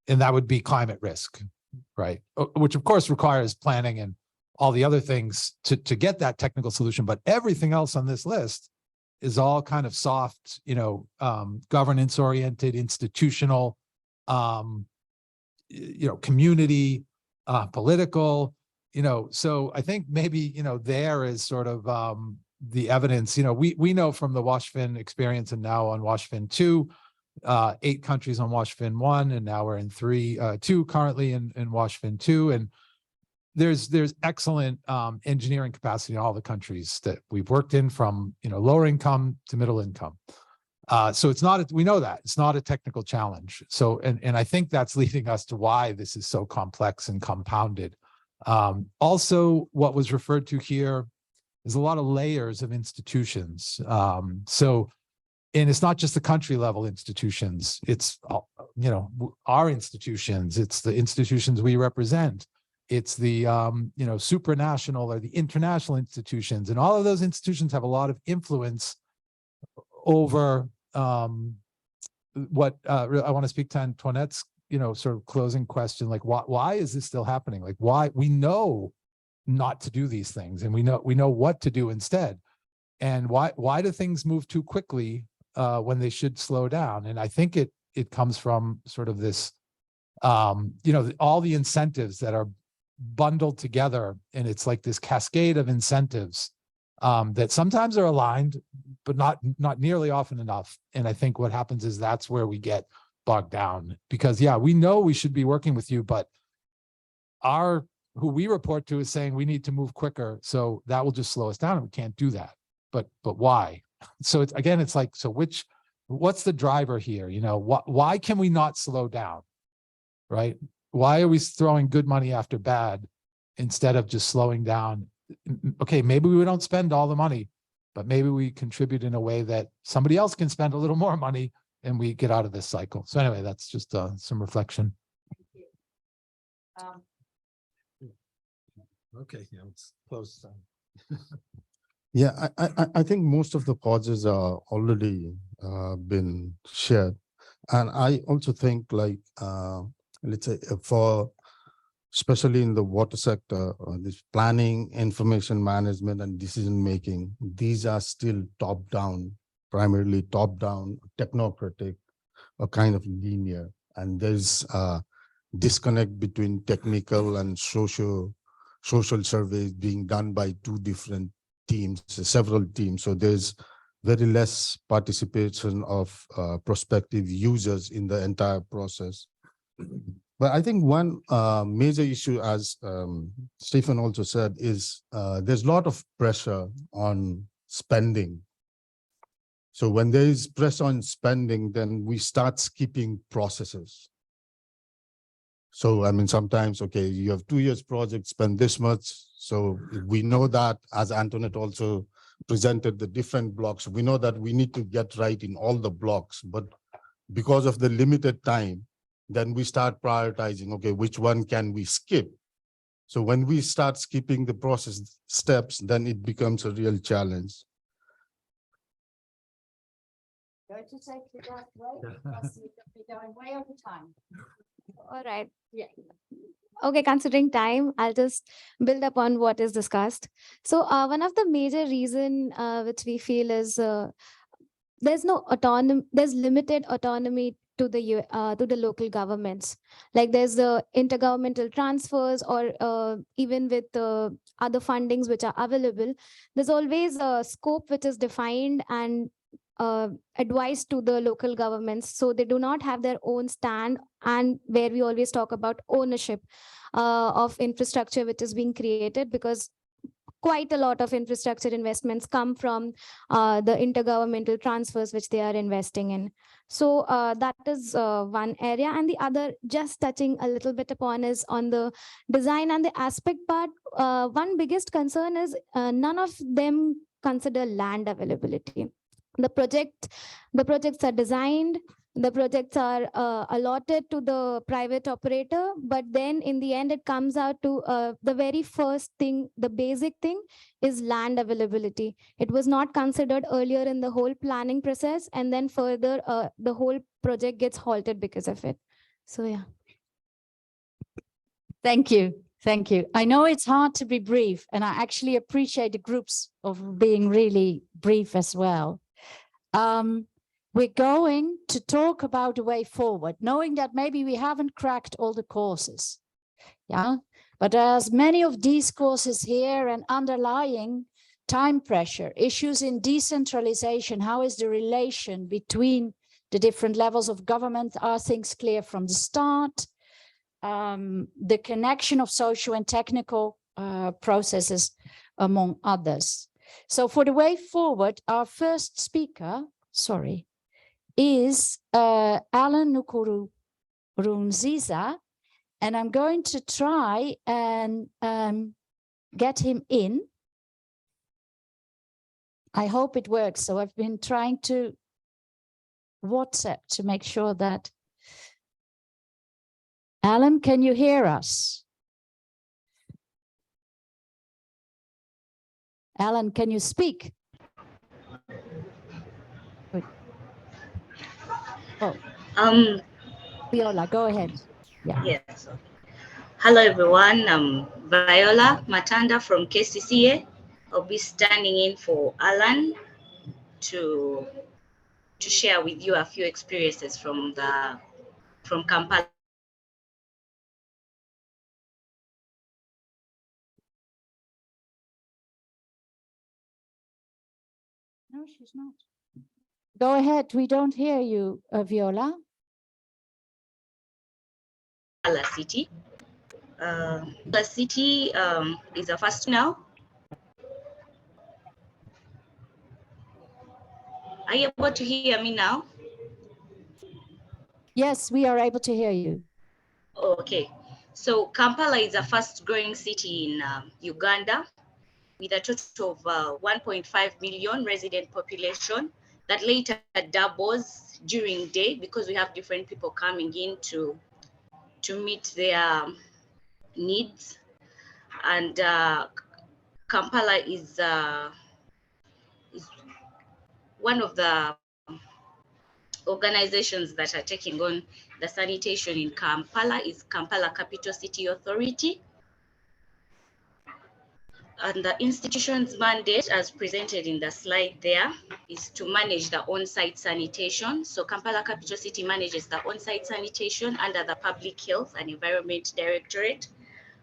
Speaker 4: and that would be climate risk, right? Which of course requires planning and all the other things to get that technical solution. But everything else on this list is all kind of soft, governance oriented, institutional, community, political, so I think maybe, there is sort of the evidence, we know from the WashFin experience and now on WashFin 2, 8 countries on WashFin 1, and now we're in 2 currently in WashFin 2. And there's excellent engineering capacity in all the countries that we've worked in, from lower income to middle income. So it's not, we know that it's not a technical challenge. So and I think that's leading us to why this is so complex and compounded. Also, what was referred to here is a lot of layers of institutions. And it's not just the country level institutions, it's our institutions, it's the institutions we represent. It's the supranational or the international institutions, and all of those institutions have a lot of influence over what I want to speak to Antoinette's, sort of closing question, like why is this still happening? Like why we know not to do these things and we know what to do instead. And why do things move too quickly when they should slow down? And I think it comes from sort of this, all the incentives that are bundled together, and it's like this cascade of incentives that sometimes are aligned, but not nearly often enough. And I think what happens is that's where we get bogged down, because yeah, we know we should be working with you, but who we report to is saying we need to move quicker, so that will just slow us down and we can't do that. But why? So it's like, so what's the driver here? Why can we not slow down? Right? Why are we throwing good money after bad instead of just slowing down? Okay, maybe we don't spend all the money, but maybe we contribute in a way that somebody else can spend a little more money and we get out of this cycle. So anyway, that's just some reflection. Okay, yeah, let's close.
Speaker 11: Yeah, I think most of the causes are already been shared. And I also think like, let's say especially in the water sector, this planning, information management and decision making, these are still primarily top-down, technocratic, or kind of linear. And there's a disconnect between technical and social surveys being done by two different teams, several teams. So there's very less participation of prospective users in the entire process. But I think one major issue, as Stephen also said, is there's a lot of pressure on spending. So when there is pressure on spending, then we start skipping processes. So, I mean, sometimes, okay, you have 2 years project, spend this much. So we know that, as Antoinette also presented the different blocks, we know that we need to get right in all the blocks, but because of the limited time, then we start prioritizing, okay, which one can we skip? So when we start skipping the process steps, then it becomes a real challenge.
Speaker 2: Going to take the last way, because we're going way over time.
Speaker 7: All right.
Speaker 2: Yeah.
Speaker 7: Okay, considering time, I'll just build upon what is discussed. So one of the major reason which we feel is there's no autonomy, there's limited autonomy to the local governments. Like there's the intergovernmental transfers or even with other fundings which are available, there's always a scope which is defined and advice to the local governments, so they do not have their own stand, and where we always talk about ownership of infrastructure which is being created, because quite a lot of infrastructure investments come from the intergovernmental transfers which they are investing in. So that is one area. And the other, just touching a little bit upon, is on the design and the aspect part. One biggest concern is none of them consider land availability. The projects are designed, the projects are allotted to the private operator, but then in the end it comes out to the very first thing, the basic thing is land availability. It was not considered earlier in the whole planning process, and then further the whole project gets halted because of it. So yeah.
Speaker 2: Thank you. Thank you. I know it's hard to be brief, and I actually appreciate the groups of being really brief as well. We're going to talk about the way forward, knowing that maybe we haven't cracked all the courses. Yeah, but as many of these courses here and underlying time pressure, issues in decentralization, how is the relation between the different levels of government? Are things clear from the start? The connection of social and technical processes, among others. So for the way forward, our first speaker, is Alan Nkurunziza, and I'm going to try and get him in. I hope it works. So I've been trying to WhatsApp to make sure that. Alan, can you hear us? Alan, can you speak? Oh,
Speaker 3: Um,
Speaker 2: Viola, go ahead. Yeah.
Speaker 3: yes. Hello, everyone. I'm Viola Matanda from KCCA. I'll be standing in for Alan to share with you a few experiences from Kampala.
Speaker 2: No, she's not. Go ahead. We don't hear you, Viola.
Speaker 3: Kampala City. The city is a first now. Are you able to hear me now?
Speaker 2: Yes, we are able to hear you.
Speaker 3: Okay. So Kampala is a fast growing city in Uganda with a total of 1.5 million resident population that later doubles during day because we have different people coming in to meet their needs. And Kampala is one of the organizations that are taking on the sanitation in Kampala is Kampala Capital City Authority. And the institution's mandate, as presented in the slide there, is to manage the on-site sanitation. So Kampala Capital City manages the on-site sanitation under the Public Health and Environment Directorate.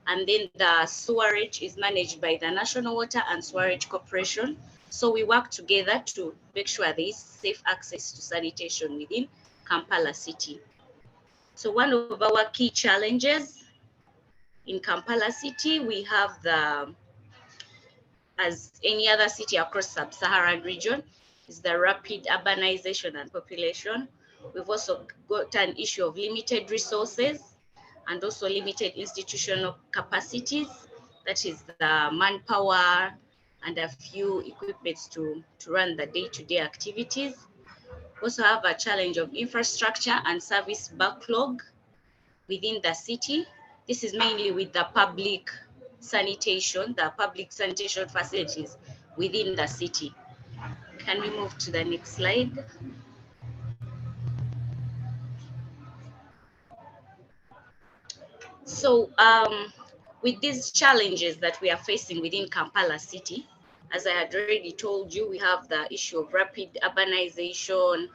Speaker 3: And then the sewerage is managed by the National Water and Sewerage Corporation. So we work together to make sure there is safe access to sanitation within Kampala City. So one of our key challenges in Kampala City, we have as any other city across sub-Saharan region, is the rapid urbanization and population. We've also got an issue of limited resources and also limited institutional capacities. That is the manpower and a few equipments to run the day-to-day activities. We also have a challenge of infrastructure and service backlog within the city. This is mainly with the public sanitation facilities within the city. Can we move to the next slide? So with these challenges that we are facing within Kampala City, as I had already told you, we have the issue of rapid urbanization.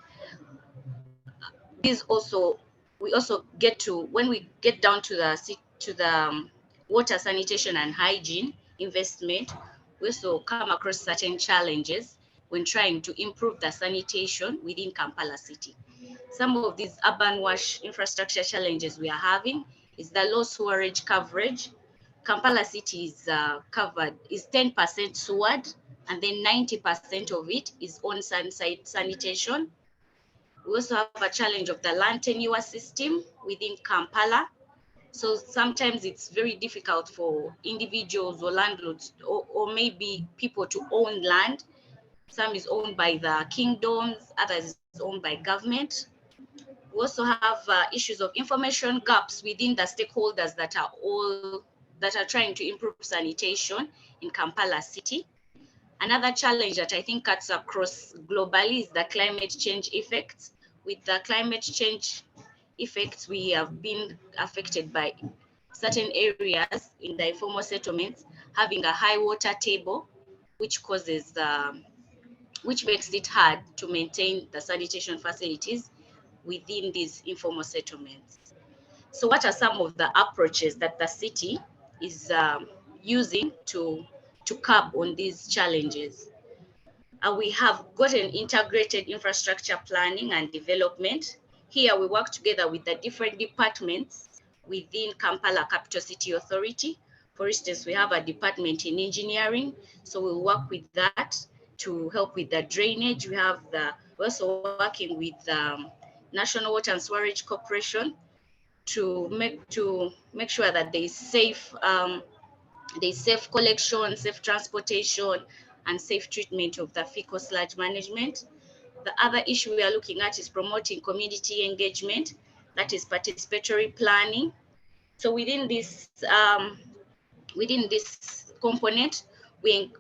Speaker 3: We also get to, when we get down to the water, sanitation and hygiene investment, we also come across certain challenges when trying to improve the sanitation within Kampala City. Some of these urban wash infrastructure challenges we are having is the low sewerage coverage. Kampala City is covered, is 10% sewered, and then 90% of it is on-site sanitation. We also have a challenge of the land tenure system within Kampala. So sometimes it's very difficult for individuals or landlords or maybe people to own land. Some is owned by the kingdoms, others is owned by government. We also have issues of information gaps within the stakeholders that are trying to improve sanitation in Kampala City. Another challenge that I think cuts across globally is the climate change effects. With the climate change effects, we have been affected by certain areas in the informal settlements having a high water table, which makes it hard to maintain the sanitation facilities within these informal settlements. So what are some of the approaches that the city is using to curb on these challenges? We have got an integrated infrastructure planning and development. Here we work together with the different departments within Kampala Capital City Authority. For instance, we have a department in engineering, so we'll work with that to help with the drainage. We're also working with National Water and Sewerage Corporation to make sure that there's safe collection, safe transportation, and safe treatment of the fecal sludge management. The other issue we are looking at is promoting community engagement, that is participatory planning. So within this component, we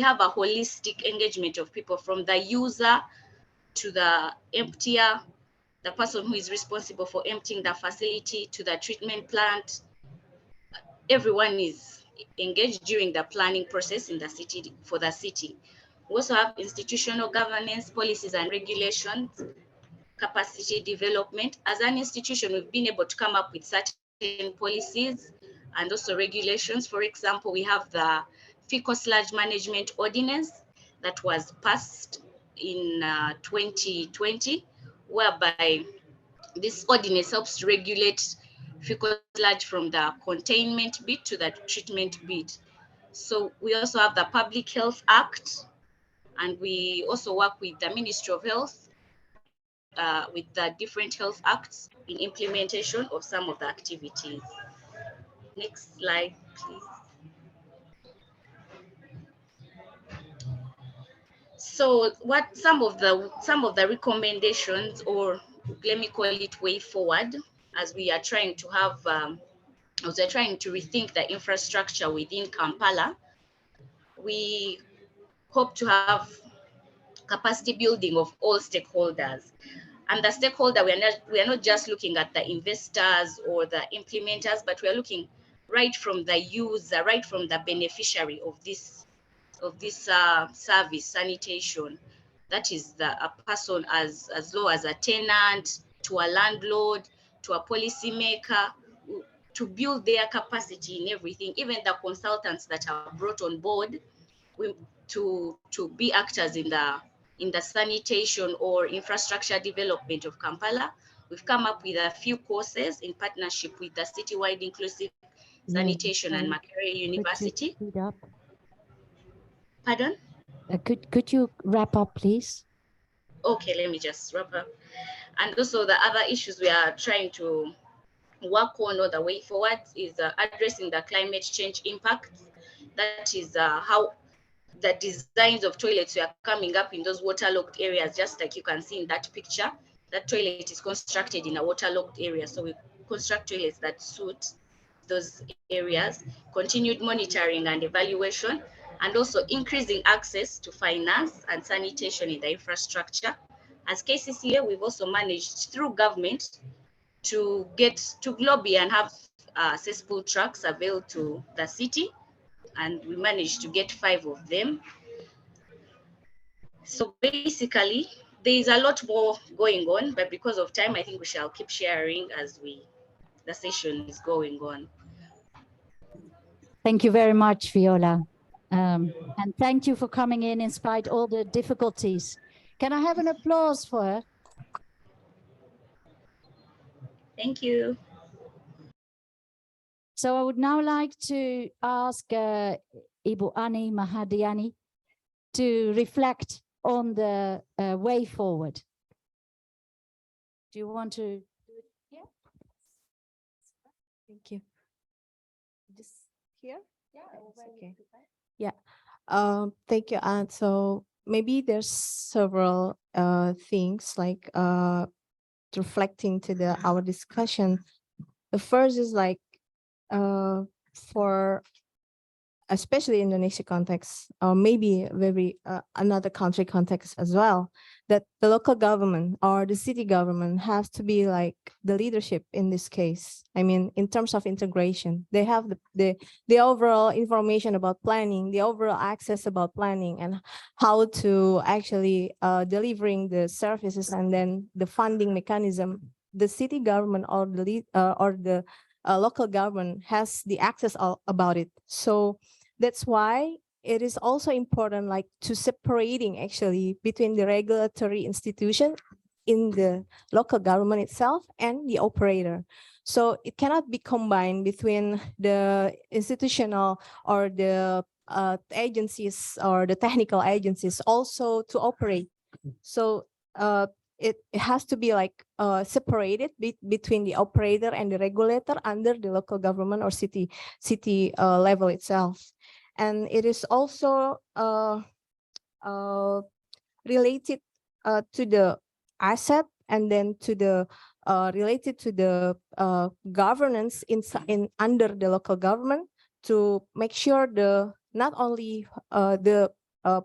Speaker 3: have a holistic engagement of people, from the user to the emptier, the person who is responsible for emptying the facility, to the treatment plant. Everyone is engaged during the planning process in the city, for the city. We also have institutional governance, policies and regulations, capacity development. As an institution, we've been able to come up with certain policies and also regulations. For example, we have the fecal sludge management ordinance that was passed in 2020, whereby this ordinance helps to regulate fecal sludge from the containment bit to the treatment bit. So we also have the Public Health Act, and we also work with the Ministry of Health with the different health acts in implementation of some of the activities. Next slide, please. So what some of the recommendations, or let me call it way forward, as we are trying to have as we're trying to rethink the infrastructure within Kampala, we hope to have capacity building of all stakeholders. And the stakeholder, we are not just looking at the investors or the implementers, but we are looking right from the user, right from the beneficiary of this service, sanitation. That is a person as low as a tenant, to a landlord, to a policymaker, to build their capacity in everything. Even the consultants that are brought on board to be actors in the sanitation or infrastructure development of Kampala. We've come up with a few courses in partnership with the Citywide Inclusive Sanitation and Makerere University. Pardon?
Speaker 2: Could you wrap up, please?
Speaker 3: Okay, let me just wrap up. And also the other issues we are trying to work on, or the way forward, is addressing the climate change impacts. That is how the designs of toilets are coming up in those waterlogged areas, just like you can see in that picture. That toilet is constructed in a waterlogged area. So we construct toilets that suit those areas, continued monitoring and evaluation, and also increasing access to finance and sanitation in the infrastructure. As KCCA, we've also managed through government to get to lobby and have cesspool trucks available to the city, and we managed to get 5 of them. So basically, there is a lot more going on, but because of time, I think we shall keep sharing as the session is going on.
Speaker 2: Thank you very much, Viola. And thank you for coming in spite all the difficulties. Can I have an applause for her?
Speaker 3: Thank you.
Speaker 2: So I would now like to ask Ibu Ani Mahadiani to reflect on the way forward. Do you want to do it here?
Speaker 10: Thank you. Just here?
Speaker 2: Yeah,
Speaker 10: okay. Yeah. Thank you, Anne. So maybe there's several things like reflecting to our discussion. The first is like for especially Indonesia context, or maybe very another country context as well, that the local government or the city government has to be like the leadership in this case. I mean, in terms of integration, they have the overall information about planning, the overall access about planning, and how to actually delivering the services, and then the funding mechanism. The city government or the local government has the access about it. So that's why it is also important, like, to separating actually between the regulatory institution in the local government itself and the operator. So it cannot be combined between the institutional or the agencies or the technical agencies also to operate. So it has to be like separated between the operator and the regulator under the local government or city level itself. And it is also related to the asset, and then to the related to the governance in under the local government, to make sure the not only the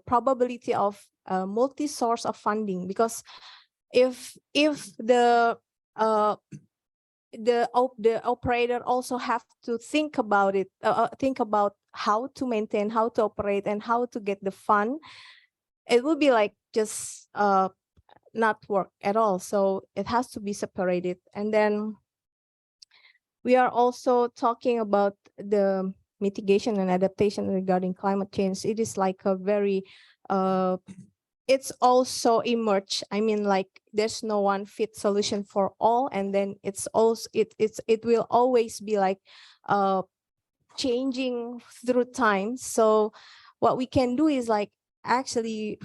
Speaker 10: probability of multi-source of funding, because if the operator also have to think about it, think about how to maintain, how to operate, and how to get the fund, it will be like just not work at all. So it has to be separated. And then we are also talking about the mitigation and adaptation regarding climate change. It is like a very it's also emerged. I mean, like there's no one fit solution for all, and then it's also it will always be like changing through time. So what we can do is like actually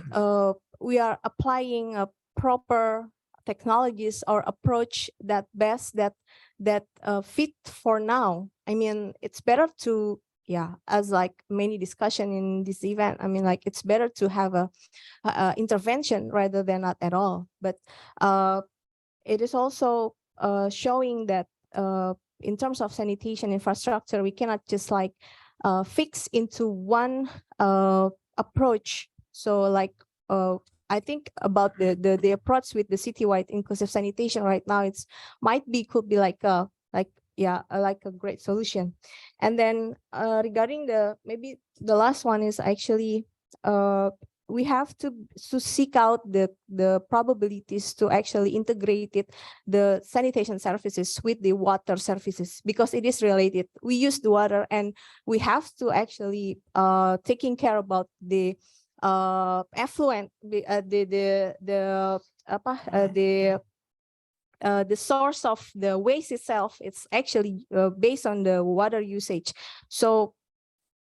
Speaker 10: we are applying a proper technologies or approach that best that fit for now. I mean, it's better to, yeah, as like many discussion in this event, I mean, like it's better to have a intervention rather than not at all. But it is also showing that in terms of sanitation infrastructure, we cannot just like fix into one approach. So like I think about the approach with the citywide inclusive sanitation right now, it's could be like a great solution. And then regarding maybe the last one is actually we have to seek out the probabilities to actually integrate it, the sanitation services with the water services, because it is related. We use the water, and we have to actually taking care about the effluent, the source of the waste itself. It's actually based on the water usage. So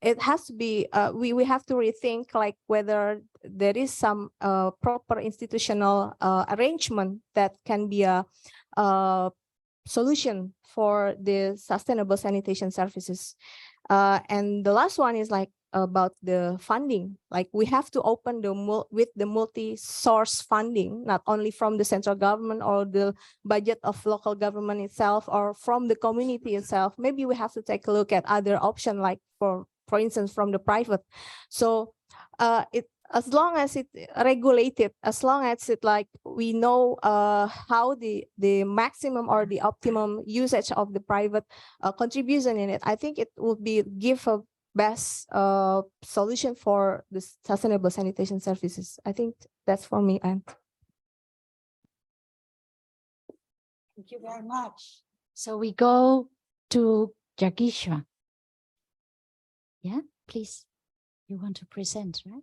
Speaker 10: it has to be, we have to rethink like whether there is some proper institutional arrangement that can be a solution for the sustainable sanitation services. And the last one is like about the funding. Like we have to open with the multi-source funding, not only from the central government or the budget of local government itself or from the community itself. Maybe we have to take a look at other options, like for instance, from the private. So as long as it regulated, as long as it like we know how the maximum or the optimum usage of the private contribution in it, I think it would be give a best solution for the sustainable sanitation services. I think that's for me. And
Speaker 2: thank you very much. So we go to Jagisha. Yeah, please. You want to present, right?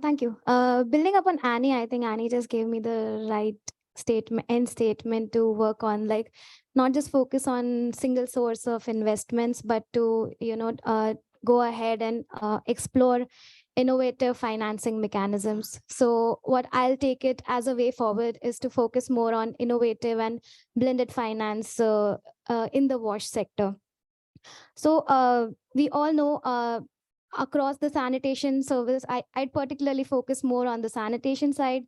Speaker 12: Thank you. Building upon Annie, I think Annie just gave me the right end statement to work on, like not just focus on single source of investments, but to, go ahead and explore innovative financing mechanisms. So what I'll take it as a way forward is to focus more on innovative and blended finance in the wash sector. So we all know across the sanitation service, I'd particularly focus more on the sanitation side,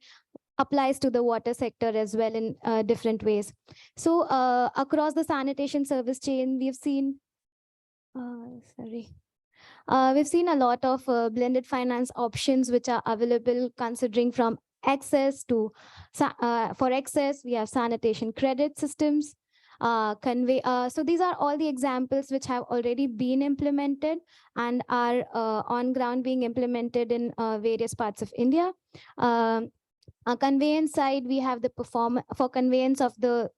Speaker 12: applies to the water sector as well in different ways. So across the sanitation service chain, we've seen, we've seen a lot of blended finance options which are available, considering from access to, for access, we have sanitation credit systems, so these are all the examples which have already been implemented and are on ground being implemented in various parts of India. Conveyance side, we have the for conveyance of the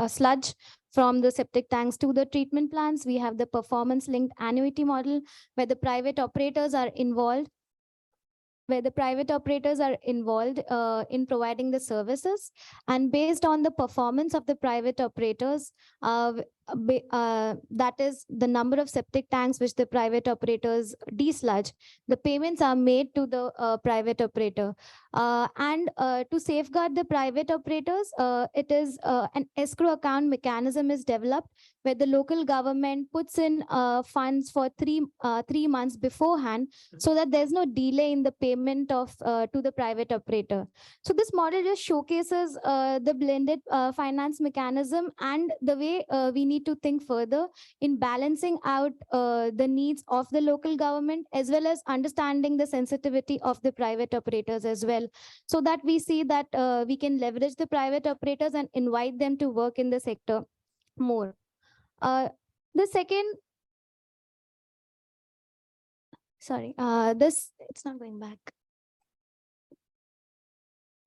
Speaker 12: sludge from the septic tanks to the treatment plants. We have the performance linked annuity model where the private operators are involved, in providing the services, and based on the performance of the private operators, that is the number of septic tanks which the private operators desludge, the payments are made to the private operator. And to safeguard the private operators, it is an escrow account mechanism is developed where the local government puts in funds for 3 months beforehand, so that there's no delay in the payment of to the private operator. So this model just showcases the blended finance mechanism and the way we need to think further in balancing out the needs of the local government, as well as understanding the sensitivity of the private operators as well, so that we see that we can leverage the private operators and invite them to work in the sector more. The second, sorry, it's not going back.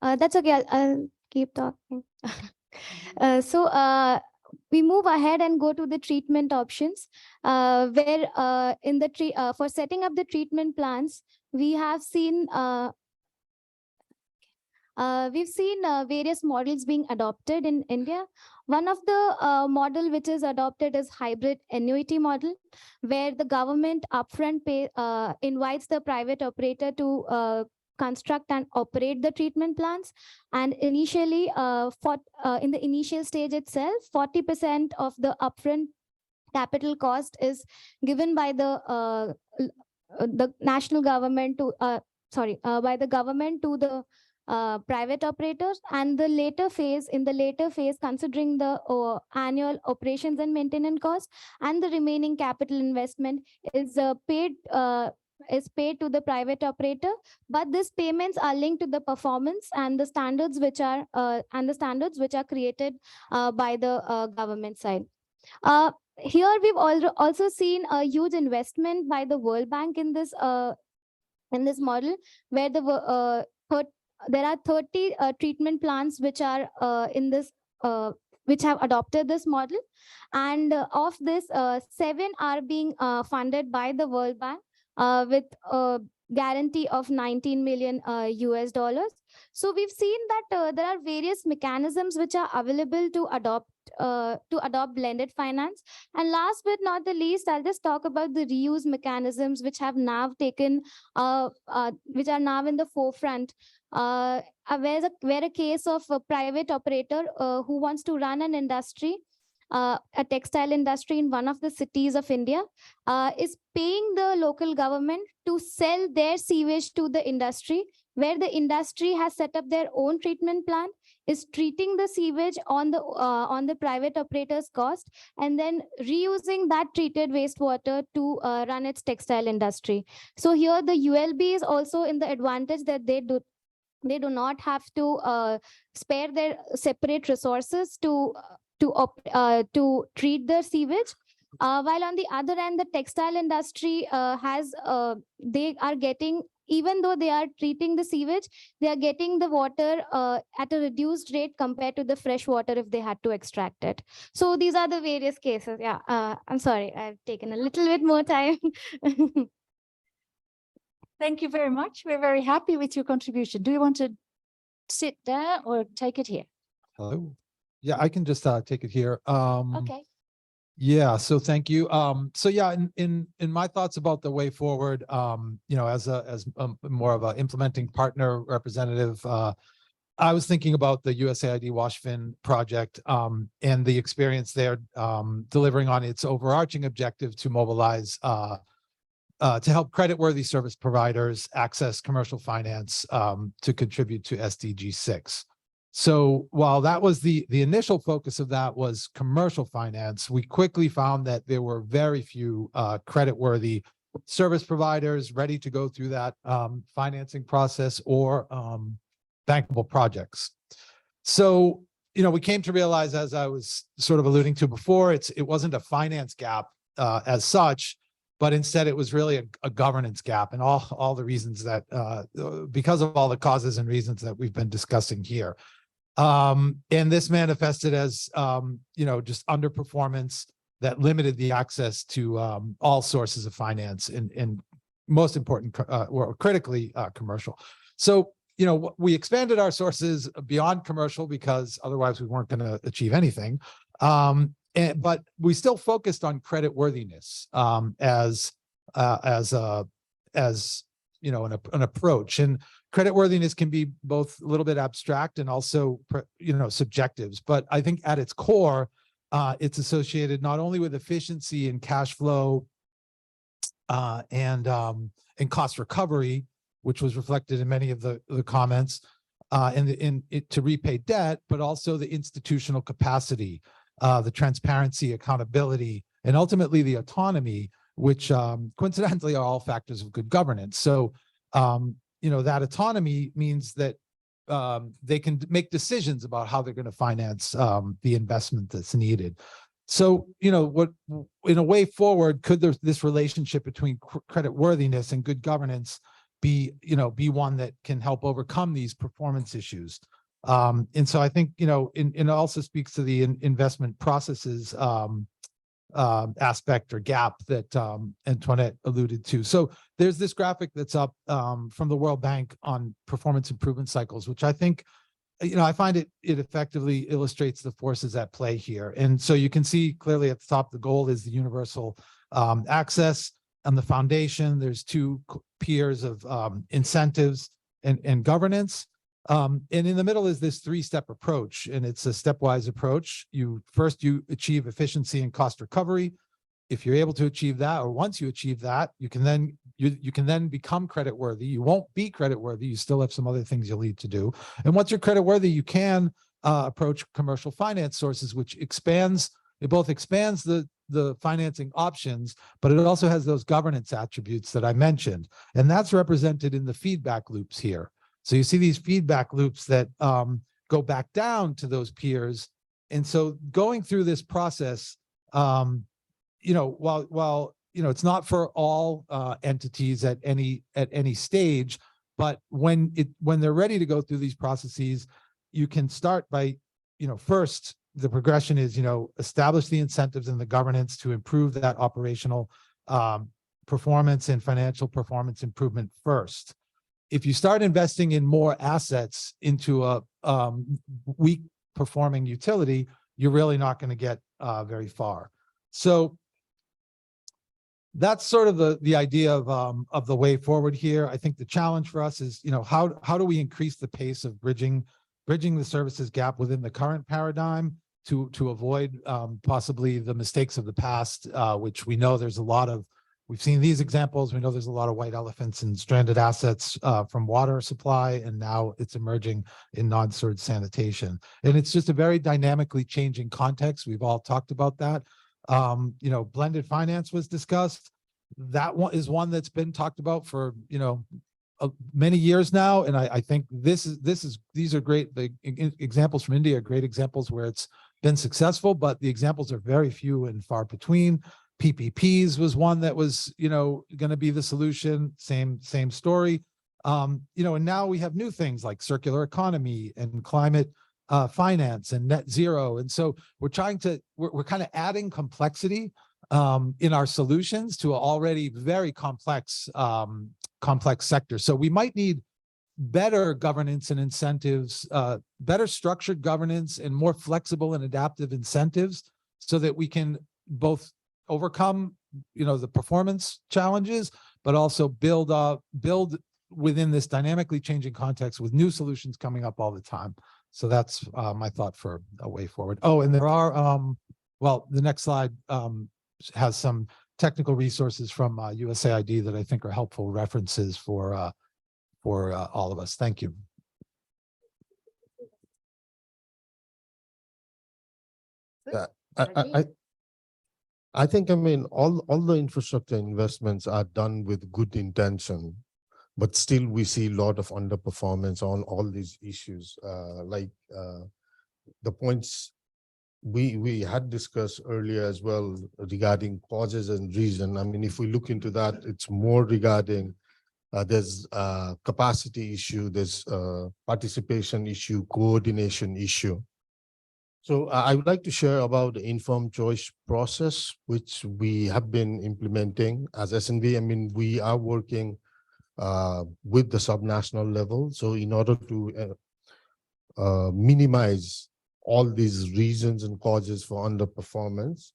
Speaker 12: That's okay, I'll keep talking. So we move ahead and go to the treatment options, where for setting up the treatment plans, we have seen various models being adopted in India. One of the model which is adopted is hybrid annuity model, where the government upfront invites the private operator to construct and operate the treatment plans. And initially, in the initial stage itself, 40% of the upfront capital cost is given by the national government to by the government to the private operators, and in the later phase, considering the annual operations and maintenance costs, and the remaining capital investment is paid to the private operator. But these payments are linked to the performance and the standards which are created by the government side. Here we've also seen a huge investment by the World Bank in this model, where there are 30 treatment plants which are in this which have adopted this model, and of this 7 are being funded by the World Bank with a guarantee of 19 million US dollars. So we've seen that there are various mechanisms which are available to adopt blended finance. And last but not the least, I'll just talk about the reuse mechanisms which have now taken which are now in the forefront. Where a case of a private operator who wants to run an industry, a textile industry in one of the cities of India, is paying the local government to sell their sewage to the industry, where the industry has set up their own treatment plant, is treating the sewage on the private operator's cost, and then reusing that treated wastewater to run its textile industry. So here the ULB is also in the advantage that they do not have to spare their separate resources to treat the sewage. While on the other end, the textile industry they are getting, even though they are treating the sewage, they are getting the water at a reduced rate compared to the fresh water if they had to extract it. So these are the various cases. Yeah, I'm sorry, I've taken a little bit more time.
Speaker 2: Thank you very much. We're very happy with your contribution. Do you want to sit there or take it here?
Speaker 4: Hello. Yeah, I can just take it here.
Speaker 2: Okay.
Speaker 4: Yeah, so thank you. So yeah, in my thoughts about the way forward, as more of an implementing partner representative, I was thinking about the USAID WashFin project and the experience there delivering on its overarching objective to mobilize to help creditworthy service providers access commercial finance to contribute to SDG 6. So while that was the initial focus of that was commercial finance, we quickly found that there were very few creditworthy service providers ready to go through that financing process or bankable projects. So, we came to realize, as I was sort of alluding to before, it wasn't a finance gap as such, but instead it was really a governance gap, and all the reasons that because of all the causes and reasons that we've been discussing here. And this manifested as, just underperformance that limited the access to all sources of finance and most important or critically commercial. So, we expanded our sources beyond commercial because otherwise we weren't going to achieve anything. But we still focused on creditworthiness as an approach. And creditworthiness can be both a little bit abstract and also, subjectives. But I think at its core, it's associated not only with efficiency and cash flow and cost recovery, which was reflected in many of the comments, to repay debt, but also the institutional capacity the transparency, accountability, and ultimately the autonomy, which coincidentally are all factors of good governance. So, that autonomy means that they can make decisions about how they're going to finance the investment that's needed. So, what in a way forward, could this relationship between credit worthiness and good governance be one that can help overcome these performance issues? And so I think, it also speaks to the investment processes aspect or gap that Antoinette alluded to. So there's this graphic that's up from the World Bank on performance improvement cycles, which I think, I find it effectively illustrates the forces at play here. And so you can see clearly at the top, the goal is the universal access. On the foundation, there's two piers of incentives and governance. And in the middle is this three-step approach, and it's a stepwise approach. First, you achieve efficiency and cost recovery. If you're able to achieve that, or once you achieve that, you can then become credit worthy. You won't be credit worthy. You still have some other things you'll need to do. And once you're credit worthy, you can approach commercial finance sources, which both expands the financing options, but it also has those governance attributes that I mentioned. And that's represented in the feedback loops here. So you see these feedback loops that go back down to those peers. And so going through this process, while it's not for all entities at any stage, but when they're ready to go through these processes, you can start by, first, the progression is, establish the incentives and the governance to improve that operational performance and financial performance improvement first. If you start investing in more assets into a weak performing utility, you're really not going to get very far. So that's sort of the idea of the way forward here. I think the challenge for us is, how do we increase the pace of bridging the services gap within the current paradigm to avoid possibly the mistakes of the past, which we know there's a lot of. We've seen these examples. We know there's a lot of white elephants and stranded assets from water supply, and now it's emerging in non-surge sanitation. And it's just a very dynamically changing context. We've all talked about that. Blended finance was discussed. That one is one that's been talked about for many years now, and I think these are great. The examples from India are great examples where it's been successful, but the examples are very few and far between. PPPs was one that was, going to be the solution. Same story. And now we have new things like circular economy and climate finance and net zero. And so we're kind of adding complexity in our solutions to an already very complex sector. So we might need better governance and incentives, better structured governance and more flexible and adaptive incentives so that we can both overcome the performance challenges, but also build within this dynamically changing context with new solutions coming up all the time. So that's my thought for a way forward. Oh, and there are the next slide has some technical resources from USAID that I think are helpful references for all of us. Thank you.
Speaker 11: I think, all the infrastructure investments are done with good intention, but still we see a lot of underperformance on all these issues. Like the points we had discussed earlier as well regarding causes and reason. If we look into that, it's more regarding there's a capacity issue, there's a participation issue, coordination issue. So I would like to share about the informed choice process, which we have been implementing as SNV. We are working with the subnational level. So in order to minimize all these reasons and causes for underperformance.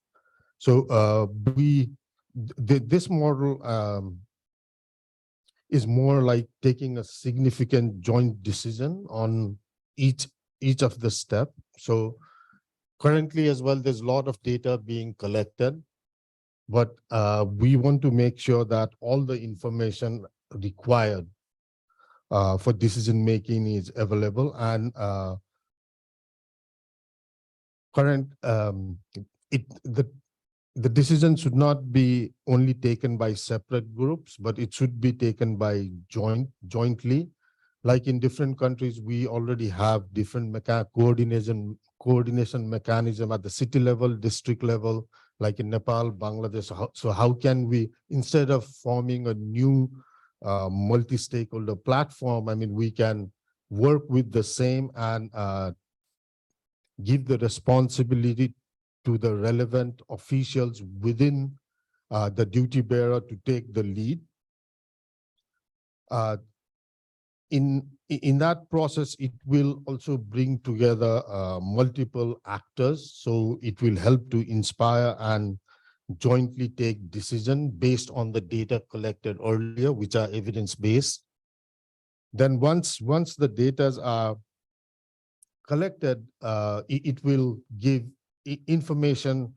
Speaker 11: So this model is more like taking a significant joint decision on each of the step. So currently as well, there's a lot of data being collected, but we want to make sure that all the information required for decision making is available, and current, the decision should not be only taken by separate groups, but it should be taken by jointly. Like in different countries, we already have different coordination mechanism at the city level, district level, like in Nepal, Bangladesh. So how can we, instead of forming a new multi-stakeholder platform, I mean, we can work with the same and give the responsibility to the relevant officials within the duty bearer to take the lead. In that process, it will also bring together multiple actors. So it will help to inspire and jointly take decision based on the data collected earlier, which are evidence-based. Then once the data are collected, it will give information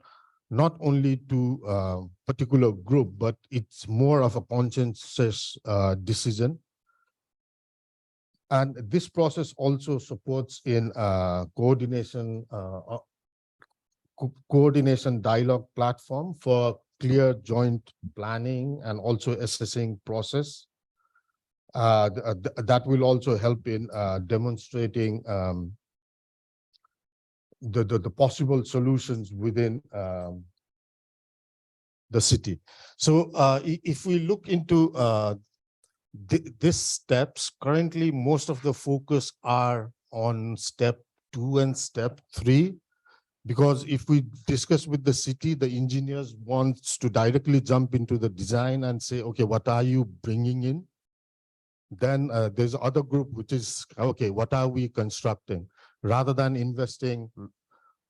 Speaker 11: not only to particular group, but it's more of a consensus decision. And this process also supports in coordination dialogue platform for clear joint planning and also assessing process. That will also help in demonstrating the possible solutions within the city. So if we look into these steps, currently most of the focus are on step 2 and step 3, because if we discuss with the city, the engineers wants to directly jump into the design and say, okay, what are you bringing in? Then there's other group which is, okay, what are we constructing? Rather than investing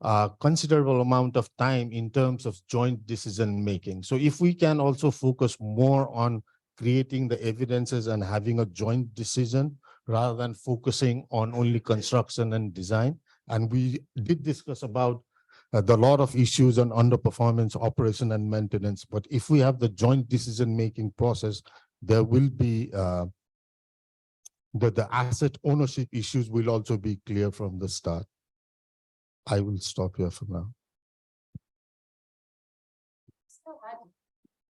Speaker 11: a considerable amount of time in terms of joint decision making. So if we can also focus more on creating the evidences and having a joint decision rather than focusing on only construction and design. And we did discuss about the lot of issues on underperformance, operation and maintenance. But if we have the joint decision-making process, there will be the asset ownership issues will also be clear from the start. I will stop here for now.
Speaker 2: So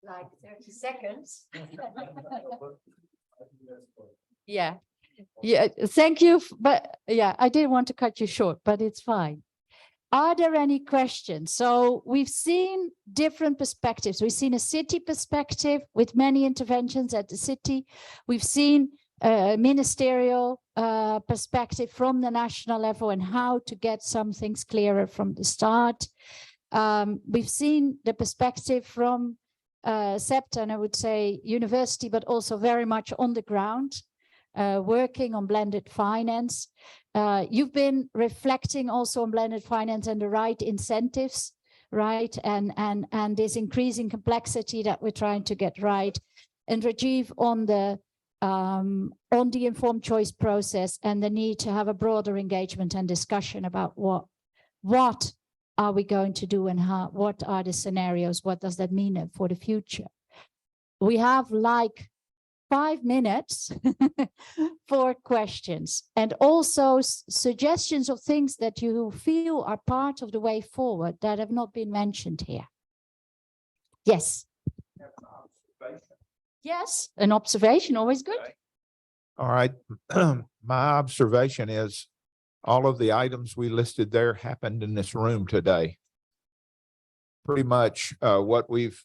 Speaker 2: like 30 seconds. Yeah. Yeah, thank you. But yeah, I didn't want to cut you short, but it's fine. Are there any questions? So we've seen different perspectives. We've seen a city perspective with many interventions at the city. We've seen a ministerial perspective from the national level and how to get some things clearer from the start. We've seen the perspective from CEPT, and I would say university, but also very much on the ground, working on blended finance. You've been reflecting also on blended finance and the right incentives, right? And this increasing complexity that we're trying to get right. And Rajiv on the informed choice process and the need to have a broader engagement and discussion about what are we going to do and how, what are the scenarios, what does that mean for the future? We have like 5 minutes for questions and also suggestions of things that you feel are part of the way forward that have not been mentioned here. Yes. Yes, an observation, always good.
Speaker 13: All right. My observation is all of the items we listed there happened in this room today. Pretty much what we've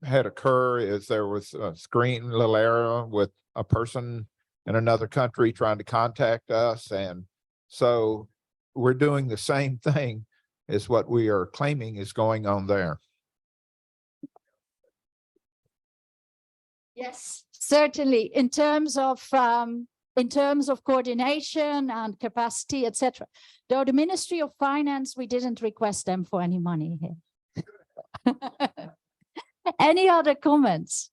Speaker 13: had occur is there was a screen little area with a person in another country trying to contact us. And so we're doing the same thing as what we are claiming is going on there.
Speaker 2: Yes, certainly. In terms of coordination and capacity, etc. Though the Ministry of Finance, we didn't request them for any money here. Any other comments?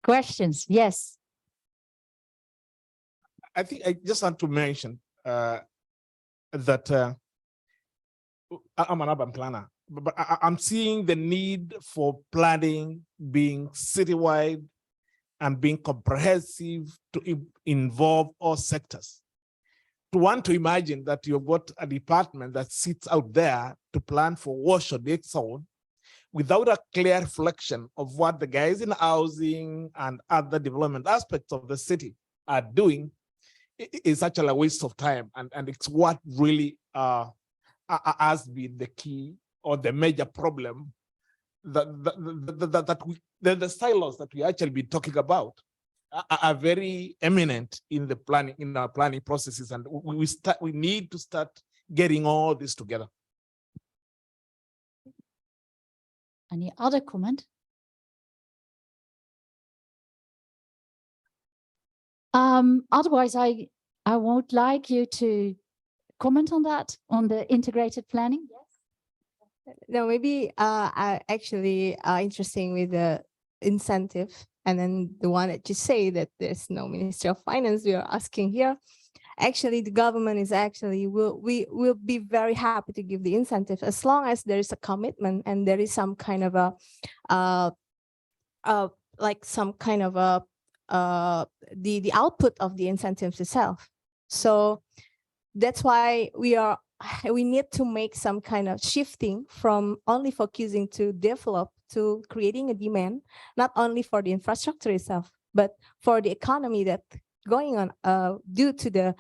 Speaker 2: Questions? Yes.
Speaker 14: I think I just want to mention that I'm an urban planner, but I'm seeing the need for planning being citywide and being comprehensive to involve all sectors. to want to imagine that you've got a department that sits out there to plan for wash or dead zone without a clear reflection of what the guys in housing and other development aspects of the city are doing is actually a waste of time. And it's what really has been the key or the major problem that the silos that we actually be talking about are very eminent in the planning, in our planning processes. And we need to start getting all this together.
Speaker 2: Any other comment? Otherwise, I would like you to comment on that, on the integrated planning.
Speaker 10: No, maybe I actually interesting with the incentive, and then the one that you say that there's no Ministry of Finance we are asking here. Actually, the government is actually we will be very happy to give the incentive as long as there is a commitment and there is some kind of a like some kind of a the output of the incentives itself. So that's why we need to make some kind of shifting from only focusing to develop to creating a demand, not only for the infrastructure itself, but for the economy that going on due to the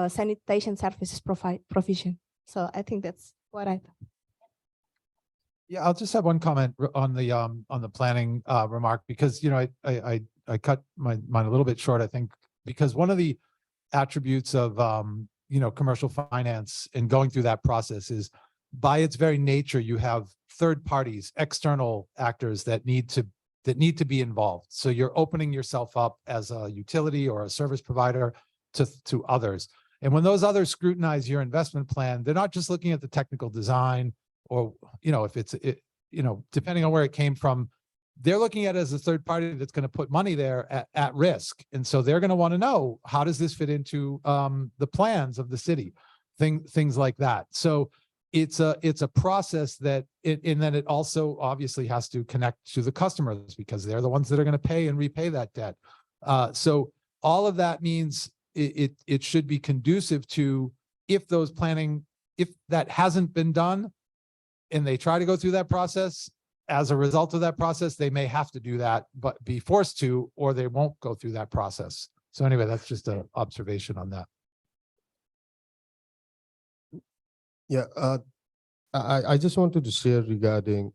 Speaker 10: sanitation services provision. So I think that's what I thought.
Speaker 4: Yeah, I'll just have one comment on the planning remark, because I cut mine a little bit short, I think, because one of the attributes of commercial finance and going through that process is, by its very nature, you have third parties, external actors that need to be involved. So you're opening yourself up as a utility or a service provider to others. And when those others scrutinize your investment plan, they're not just looking at the technical design, or if it's depending on where it came from, they're looking at it as a third party that's going to put money there at risk. And so they're going to want to know, how does this fit into the plans of the city, things like that. So it's a process that and then it also obviously has to connect to the customers, because they're the ones that are going to pay and repay that debt. So all of that means it should be conducive to, if that hasn't been done and they try to go through that process, as a result of that process, they may have to do that, but be forced to, or they won't go through that process. So anyway, that's just an observation on that.
Speaker 11: Yeah, I just wanted to share regarding,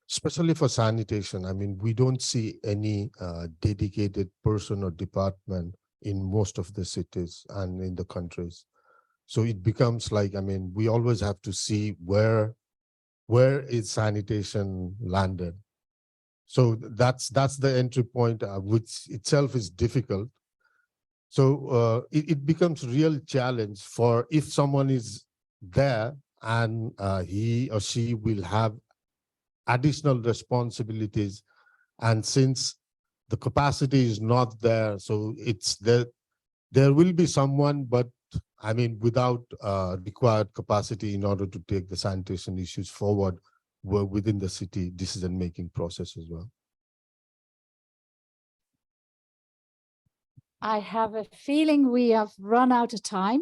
Speaker 11: especially for sanitation. I mean, we don't see any dedicated person or department in most of the cities and in the countries. So it becomes like, I mean, we always have to see where is sanitation landed. So that's the entry point, which itself is difficult. So it becomes real challenge for, if someone is there and he or she will have additional responsibilities, and since the capacity is not there, so it's there will be someone, but I mean, without required capacity in order to take the sanitation issues forward within the city decision-making process as well.
Speaker 2: I have a feeling we have run out of time.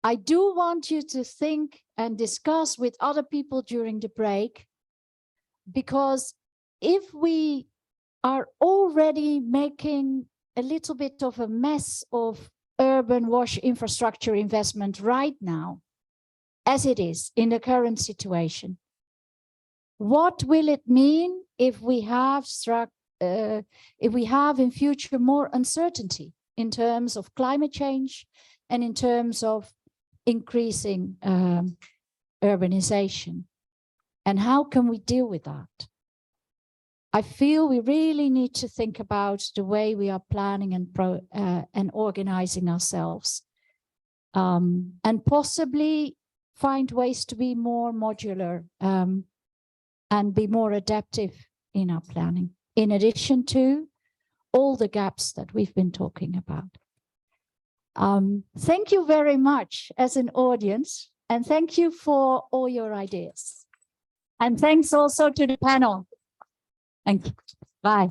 Speaker 2: I do want you to think and discuss with other people during the break, because if we are already making a little bit of a mess of urban wash infrastructure investment right now, as it is in the current situation, what will it mean if we have in future more uncertainty in terms of climate change and in terms of increasing urbanization? And how can we deal with that? I feel we really need to think about the way we are planning and organizing ourselves, and possibly find ways to be more modular and be more adaptive in our planning, in addition to all the gaps that we've been talking about. Thank you very much as an audience, and thank you for all your ideas. And thanks also to the panel. Thank you. Bye.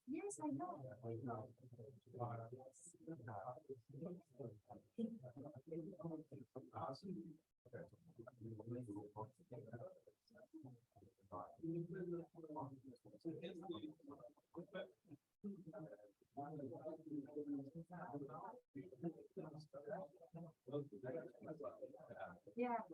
Speaker 2: Yes, I know. Yeah.